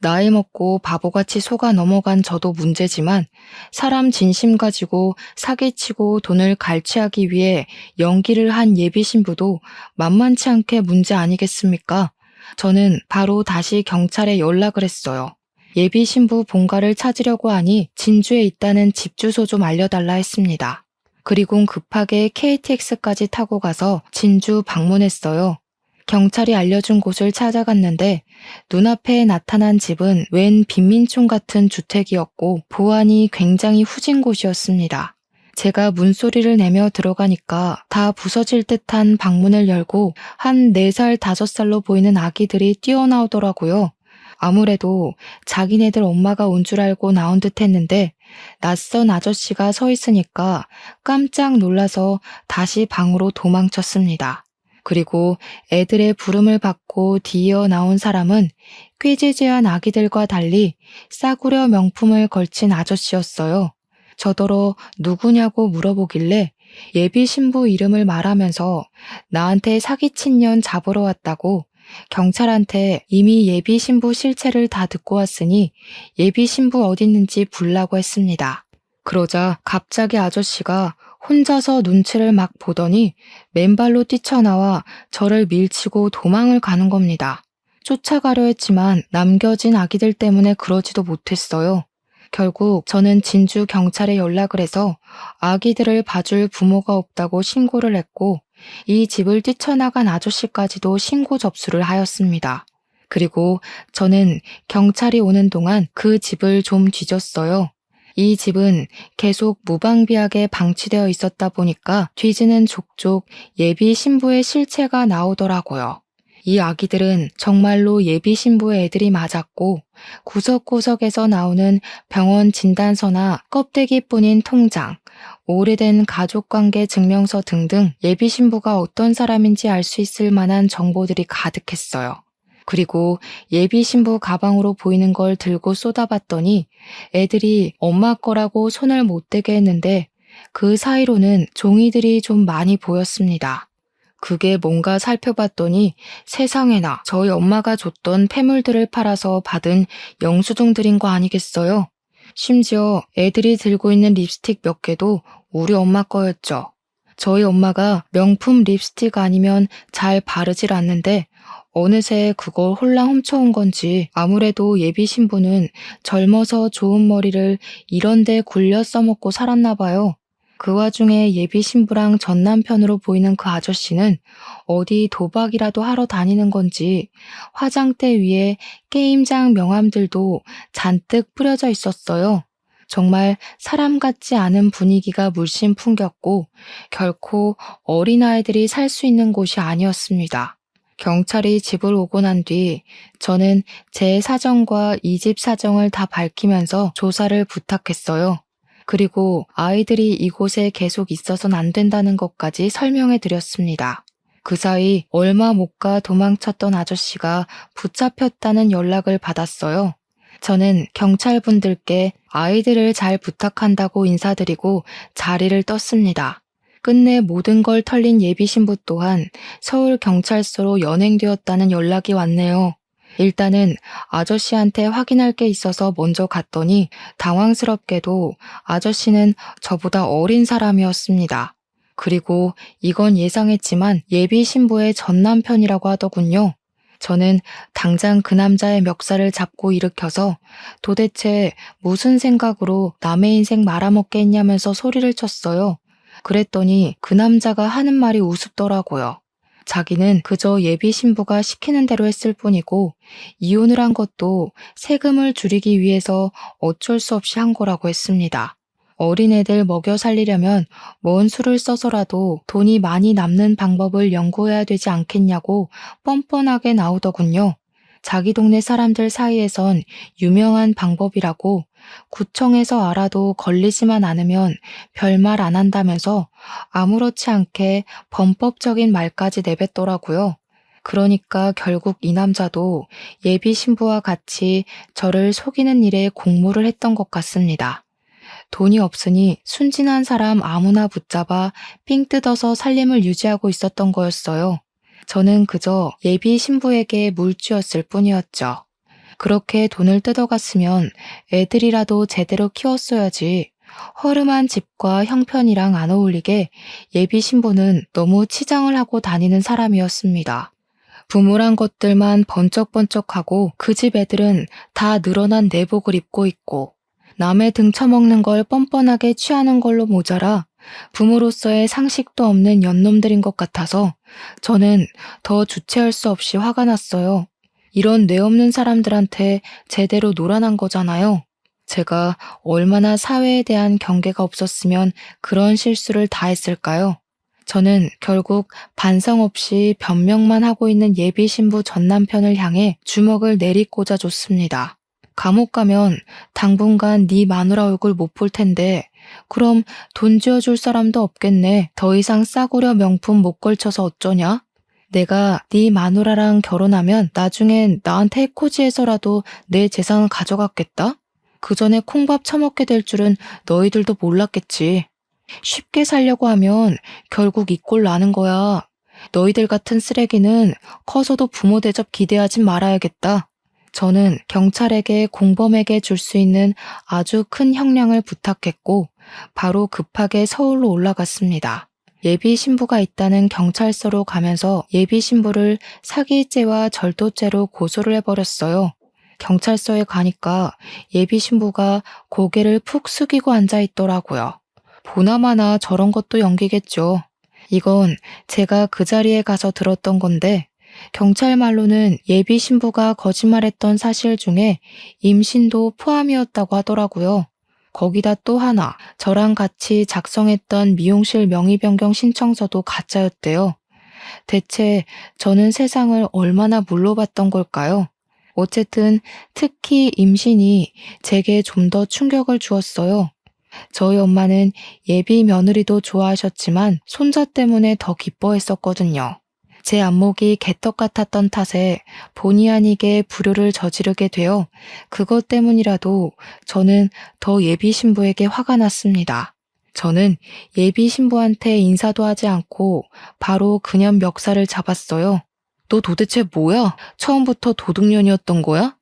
나이 먹고 바보같이 속아 넘어간 저도 문제지만 사람 진심 가지고 사기치고 돈을 갈취하기 위해 연기를 한 예비 신부도 만만치 않게 문제 아니겠습니까? 저는 바로 다시 경찰에 연락을 했어요. 예비 신부 본가를 찾으려고 하니 진주에 있다는 집 주소 좀 알려달라 했습니다. 그리곤 급하게 KTX까지 타고 가서 진주 방문했어요. 경찰이 알려준 곳을 찾아갔는데 눈앞에 나타난 집은 웬 빈민촌 같은 주택이었고 보안이 굉장히 후진 곳이었습니다. 제가 문소리를 내며 들어가니까 다 부서질 듯한 방문을 열고 한 4살, 5살로 보이는 아기들이 뛰어나오더라고요. 아무래도 자기네들 엄마가 온 줄 알고 나온 듯 했는데 낯선 아저씨가 서 있으니까 깜짝 놀라서 다시 방으로 도망쳤습니다. 그리고 애들의 부름을 받고 뒤이어 나온 사람은 꾀지지한 아기들과 달리 싸구려 명품을 걸친 아저씨였어요. 저더러 누구냐고 물어보길래 예비 신부 이름을 말하면서 나한테 사기친 년 잡으러 왔다고 경찰한테 이미 예비 신부 실체를 다 듣고 왔으니 예비 신부 어딨는지 불라고 했습니다. 그러자 갑자기 아저씨가 혼자서 눈치를 막 보더니 맨발로 뛰쳐나와 저를 밀치고 도망을 가는 겁니다. 쫓아가려 했지만 남겨진 아기들 때문에 그러지도 못했어요. 결국 저는 진주 경찰에 연락을 해서 아기들을 봐줄 부모가 없다고 신고를 했고 이 집을 뛰쳐나간 아저씨까지도 신고 접수를 하였습니다. 그리고 저는 경찰이 오는 동안 그 집을 좀 뒤졌어요. 이 집은 계속 무방비하게 방치되어 있었다 보니까 뒤지는 족족 예비 신부의 실체가 나오더라고요. 이 아기들은 정말로 예비 신부의 애들이 맞았고 구석구석에서 나오는 병원 진단서나 껍데기뿐인 통장, 오래된 가족관계 증명서 등등 예비 신부가 어떤 사람인지 알 수 있을 만한 정보들이 가득했어요. 그리고 예비 신부 가방으로 보이는 걸 들고 쏟아봤더니 애들이 엄마 거라고 손을 못 대게 했는데 그 사이로는 종이들이 좀 많이 보였습니다. 그게 뭔가 살펴봤더니 세상에나 저희 엄마가 줬던 폐물들을 팔아서 받은 영수증들인 거 아니겠어요? 심지어 애들이 들고 있는 립스틱 몇 개도 우리 엄마 거였죠. 저희 엄마가 명품 립스틱 아니면 잘 바르질 않는데 어느새 그걸 홀랑 훔쳐온 건지 아무래도 예비 신부는 젊어서 좋은 머리를 이런데 굴려 써먹고 살았나 봐요. 그 와중에 예비 신부랑 전 남편으로 보이는 그 아저씨는 어디 도박이라도 하러 다니는 건지 화장대 위에 게임장 명함들도 잔뜩 뿌려져 있었어요. 정말 사람 같지 않은 분위기가 물씬 풍겼고 결코 어린아이들이 살 수 있는 곳이 아니었습니다. 경찰이 집을 오고 난 뒤 저는 제 사정과 이 집 사정을 다 밝히면서 조사를 부탁했어요. 그리고 아이들이 이곳에 계속 있어선 안 된다는 것까지 설명해 드렸습니다. 그 사이 얼마 못 가 도망쳤던 아저씨가 붙잡혔다는 연락을 받았어요. 저는 경찰분들께 아이들을 잘 부탁한다고 인사드리고 자리를 떴습니다. 끝내 모든 걸 털린 예비 신부 또한 서울경찰서로 연행되었다는 연락이 왔네요. 일단은 아저씨한테 확인할 게 있어서 먼저 갔더니 당황스럽게도 아저씨는 저보다 어린 사람이었습니다. 그리고 이건 예상했지만 예비 신부의 전 남편이라고 하더군요. 저는 당장 그 남자의 멱살을 잡고 일으켜서 도대체 무슨 생각으로 남의 인생 말아먹게 했냐면서 소리를 쳤어요. 그랬더니 그 남자가 하는 말이 우습더라고요. 자기는 그저 예비 신부가 시키는 대로 했을 뿐이고 이혼을 한 것도 세금을 줄이기 위해서 어쩔 수 없이 한 거라고 했습니다. 어린애들 먹여 살리려면 먼 수를 써서라도 돈이 많이 남는 방법을 연구해야 되지 않겠냐고 뻔뻔하게 나오더군요. 자기 동네 사람들 사이에선 유명한 방법이라고 구청에서 알아도 걸리지만 않으면 별말 안 한다면서 아무렇지 않게 범법적인 말까지 내뱉더라고요. 그러니까 결국 이 남자도 예비 신부와 같이 저를 속이는 일에 공모를 했던 것 같습니다. 돈이 없으니 순진한 사람 아무나 붙잡아 삥 뜯어서 살림을 유지하고 있었던 거였어요. 저는 그저 예비 신부에게 물쥐였을 뿐이었죠. 그렇게 돈을 뜯어갔으면 애들이라도 제대로 키웠어야지. 허름한 집과 형편이랑 안 어울리게 예비 신부는 너무 치장을 하고 다니는 사람이었습니다. 부물한 것들만 번쩍번쩍하고 그 집 애들은 다 늘어난 내복을 입고 있고 남의 등 처먹는 걸 뻔뻔하게 취하는 걸로 모자라 부모로서의 상식도 없는 연놈들인 것 같아서 저는 더 주체할 수 없이 화가 났어요. 이런 뇌 없는 사람들한테 제대로 놀아난 거잖아요. 제가 얼마나 사회에 대한 경계가 없었으면 그런 실수를 다 했을까요? 저는 결국 반성 없이 변명만 하고 있는 예비 신부 전 남편을 향해 주먹을 내리꽂아 줬습니다. 감옥 가면 당분간 네 마누라 얼굴 못 볼 텐데 그럼 돈 쥐어줄 사람도 없겠네. 더 이상 싸구려 명품 못 걸쳐서 어쩌냐? 내가 네 마누라랑 결혼하면 나중엔 나한테 해코지해서라도 내 재산을 가져갔겠다? 그 전에 콩밥 처먹게 될 줄은 너희들도 몰랐겠지. 쉽게 살려고 하면 결국 이 꼴 나는 거야. 너희들 같은 쓰레기는 커서도 부모 대접 기대하지 말아야겠다. 저는 경찰에게 공범에게 줄 수 있는 아주 큰 형량을 부탁했고 바로 급하게 서울로 올라갔습니다. 예비 신부가 있다는 경찰서로 가면서 예비 신부를 사기죄와 절도죄로 고소를 해버렸어요. 경찰서에 가니까 예비 신부가 고개를 푹 숙이고 앉아 있더라고요. 보나마나 저런 것도 연기겠죠. 이건 제가 그 자리에 가서 들었던 건데 경찰 말로는 예비 신부가 거짓말했던 사실 중에 임신도 포함이었다고 하더라고요. 거기다 또 하나, 저랑 같이 작성했던 미용실 명의 변경 신청서도 가짜였대요. 대체 저는 세상을 얼마나 물러봤던 걸까요? 어쨌든 특히 임신이 제게 좀 더 충격을 주었어요. 저희 엄마는 예비 며느리도 좋아하셨지만 손자 때문에 더 기뻐했었거든요. 제 안목이 개떡 같았던 탓에 본의 아니게 불효를 저지르게 되어 그것 때문이라도 저는 더 예비 신부에게 화가 났습니다. 저는 예비 신부한테 인사도 하지 않고 바로 그년 멱살을 잡았어요. 너 도대체 뭐야? 처음부터 도둑년이었던 거야?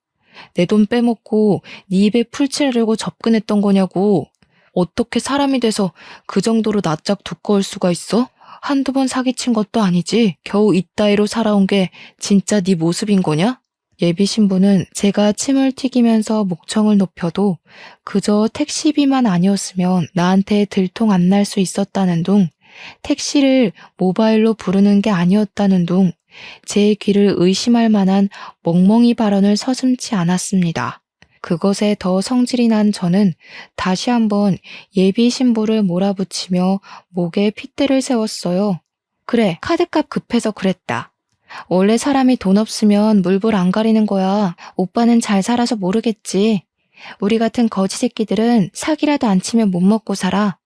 내 돈 빼먹고 네 입에 풀칠하려고 접근했던 거냐고. 어떻게 사람이 돼서 그 정도로 낯짝 두꺼울 수가 있어? 한두 번 사기친 것도 아니지. 겨우 이따위로 살아온 게 진짜 네 모습인 거냐? 예비 신부는 제가 침을 튀기면서 목청을 높여도 그저 택시비만 아니었으면 나한테 들통 안 날 수 있었다는 둥, 택시를 모바일로 부르는 게 아니었다는 둥, 제 귀를 의심할 만한 멍멍이 발언을 서슴지 않았습니다. 그것에 더 성질이 난 저는 다시 한번 예비 신부를 몰아붙이며 목에 핏대를 세웠어요. 그래, 카드값 급해서 그랬다. 원래 사람이 돈 없으면 물불 안 가리는 거야. 오빠는 잘 살아서 모르겠지. 우리 같은 거지 새끼들은 사기라도 안 치면 못 먹고 살아.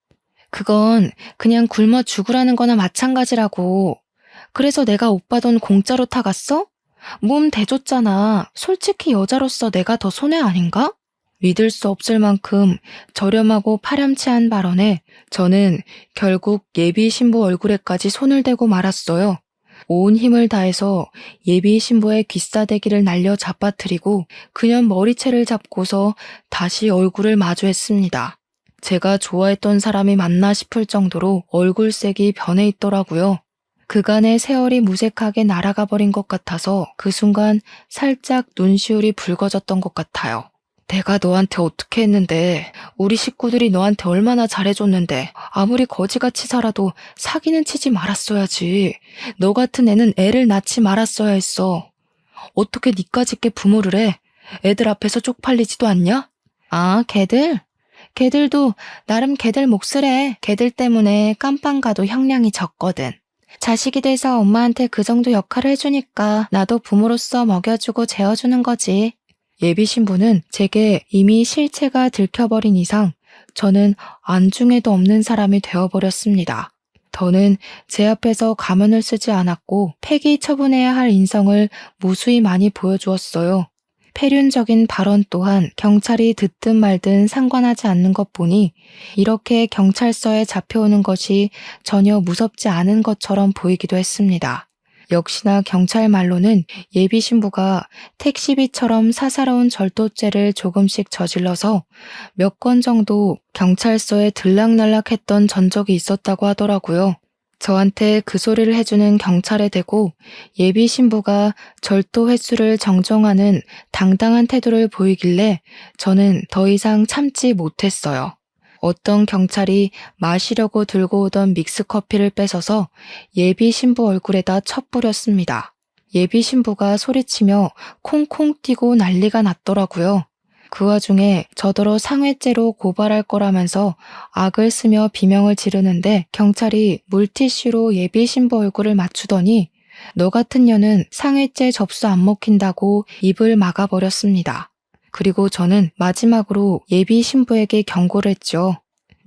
그건 그냥 굶어 죽으라는 거나 마찬가지라고. 그래서 내가 오빠 돈 공짜로 타갔어? 몸 대줬잖아. 솔직히 여자로서 내가 더 손해 아닌가? 믿을 수 없을 만큼 저렴하고 파렴치한 발언에 저는 결국 예비 신부 얼굴에까지 손을 대고 말았어요. 온 힘을 다해서 예비 신부의 귀싸대기를 날려 잡아뜨리고 그년 머리채를 잡고서 다시 얼굴을 마주했습니다. 제가 좋아했던 사람이 맞나 싶을 정도로 얼굴색이 변해 있더라고요. 그간의 세월이 무색하게 날아가 버린 것 같아서 그 순간 살짝 눈시울이 붉어졌던 것 같아요. 내가 너한테 어떻게 했는데, 우리 식구들이 너한테 얼마나 잘해줬는데, 아무리 거지같이 살아도 사기는 치지 말았어야지. 너 같은 애는 애를 낳지 말았어야 했어. 어떻게 니까짓게 부모를 해? 애들 앞에서 쪽팔리지도 않냐? 아, 걔들? 걔들도 나름 걔들 몫을 해. 걔들 때문에 깜빵 가도 형량이 적거든. 자식이 돼서 엄마한테 그 정도 역할을 해주니까 나도 부모로서 먹여주고 재워주는 거지. 예비 신부는 제게 이미 실체가 들켜버린 이상 저는 안중에도 없는 사람이 되어버렸습니다. 더는 제 앞에서 가면을 쓰지 않았고 폐기 처분해야 할 인성을 무수히 많이 보여주었어요. 폐륜적인 발언 또한 경찰이 듣든 말든 상관하지 않는 것 보니 이렇게 경찰서에 잡혀오는 것이 전혀 무섭지 않은 것처럼 보이기도 했습니다. 역시나 경찰 말로는 예비 신부가 택시비처럼 사사로운 절도죄를 조금씩 저질러서 몇 건 정도 경찰서에 들락날락했던 전적이 있었다고 하더라고요. 저한테 그 소리를 해주는 경찰에 대고 예비 신부가 절도 횟수를 정정하는 당당한 태도를 보이길래 저는 더 이상 참지 못했어요. 어떤 경찰이 마시려고 들고 오던 믹스커피를 뺏어서 예비 신부 얼굴에다 쳐뿌렸습니다. 예비 신부가 소리치며 콩콩 뛰고 난리가 났더라고요. 그 와중에 저더러 상해죄로 고발할 거라면서 악을 쓰며 비명을 지르는데 경찰이 물티슈로 예비 신부 얼굴을 맞추더니 너 같은 년은 상해죄 접수 안 먹힌다고 입을 막아버렸습니다. 그리고 저는 마지막으로 예비 신부에게 경고를 했죠.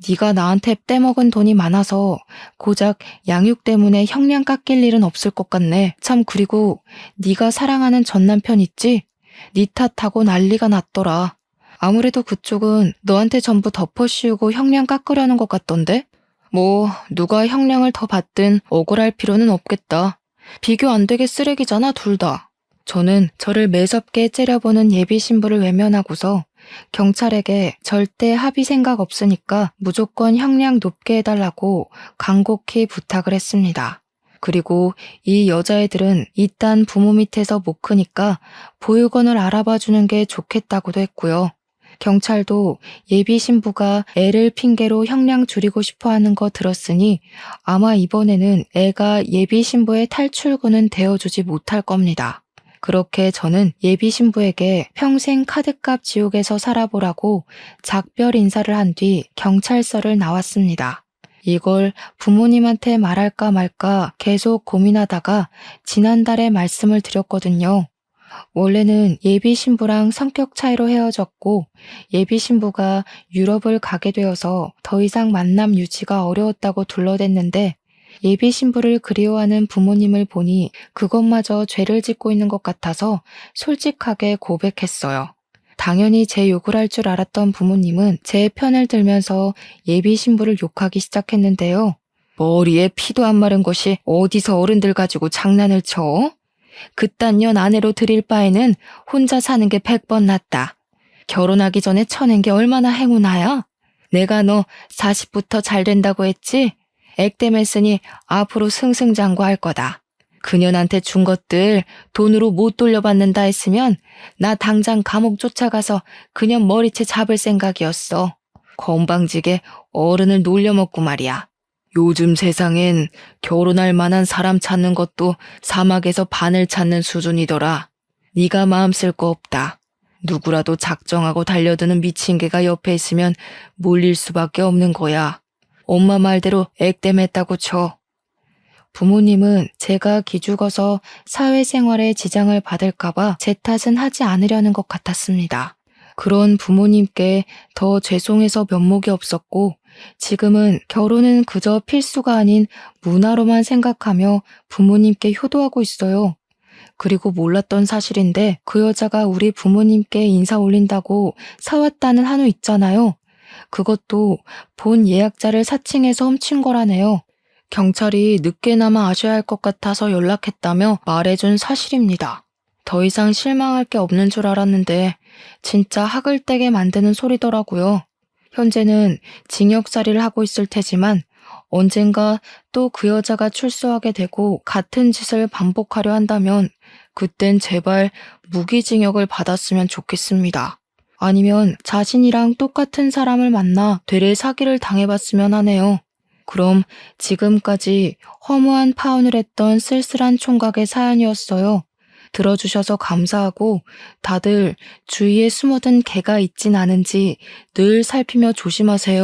네가 나한테 떼먹은 돈이 많아서 고작 양육 때문에 형량 깎일 일은 없을 것 같네. 참 그리고 네가 사랑하는 전 남편 있지? 네 탓하고 난리가 났더라. 아무래도 그쪽은 너한테 전부 덮어씌우고 형량 깎으려는 것 같던데? 뭐 누가 형량을 더 받든 억울할 필요는 없겠다. 비교 안 되게 쓰레기잖아 둘 다. 저는 저를 매섭게 째려보는 예비 신부를 외면하고서 경찰에게 절대 합의 생각 없으니까 무조건 형량 높게 해달라고 간곡히 부탁을 했습니다. 그리고 이 여자애들은 이딴 부모 밑에서 못 크니까 보육원을 알아봐 주는 게 좋겠다고도 했고요. 경찰도 예비 신부가 애를 핑계로 형량 줄이고 싶어 하는 거 들었으니 아마 이번에는 애가 예비 신부의 탈출구는 되어주지 못할 겁니다. 그렇게 저는 예비 신부에게 평생 카드값 지옥에서 살아보라고 작별 인사를 한 뒤 경찰서를 나왔습니다. 이걸 부모님한테 말할까 말까 계속 고민하다가 지난달에 말씀을 드렸거든요. 원래는 예비 신부랑 성격 차이로 헤어졌고 예비 신부가 유럽을 가게 되어서 더 이상 만남 유지가 어려웠다고 둘러댔는데 예비 신부를 그리워하는 부모님을 보니 그것마저 죄를 짓고 있는 것 같아서 솔직하게 고백했어요. 당연히 제 욕을 할 줄 알았던 부모님은 제 편을 들면서 예비 신부를 욕하기 시작했는데요. 머리에 피도 안 마른 것이 어디서 어른들 가지고 장난을 쳐? 그딴 년 아내로 들일 바에는 혼자 사는 게 100번 낫다. 결혼하기 전에 쳐낸 게 얼마나 행운아야? 내가 너 40부터 잘 된다고 했지? 액땜했으니 앞으로 승승장구할 거다. 그년한테 준 것들 돈으로 못 돌려받는다 했으면 나 당장 감옥 쫓아가서 그년 머리채 잡을 생각이었어. 건방지게 어른을 놀려먹고 말이야. 요즘 세상엔 결혼할 만한 사람 찾는 것도 사막에서 바늘 찾는 수준이더라. 네가 마음 쓸 거 없다. 누구라도 작정하고 달려드는 미친 개가 옆에 있으면 몰릴 수밖에 없는 거야. 엄마 말대로 액땜했다고 쳐. 부모님은 제가 기죽어서 사회생활에 지장을 받을까봐 제 탓은 하지 않으려는 것 같았습니다. 그런 부모님께 더 죄송해서 면목이 없었고 지금은 결혼은 그저 필수가 아닌 문화로만 생각하며 부모님께 효도하고 있어요. 그리고 몰랐던 사실인데 그 여자가 우리 부모님께 인사 올린다고 사왔다는 한우 있잖아요. 그것도 본 예약자를 사칭해서 훔친 거라네요. 경찰이 늦게나마 아셔야 할 것 같아서 연락했다며 말해준 사실입니다. 더 이상 실망할 게 없는 줄 알았는데 진짜 학을 떼게 만드는 소리더라고요. 현재는 징역살이를 하고 있을 테지만 언젠가 또 그 여자가 출소하게 되고 같은 짓을 반복하려 한다면 그땐 제발 무기징역을 받았으면 좋겠습니다. 아니면 자신이랑 똑같은 사람을 만나 되레 사기를 당해봤으면 하네요. 그럼 지금까지 허무한 파혼을 했던 쓸쓸한 총각의 사연이었어요. 들어주셔서 감사하고 다들 주위에 숨어든 개가 있진 않은지 늘 살피며 조심하세요.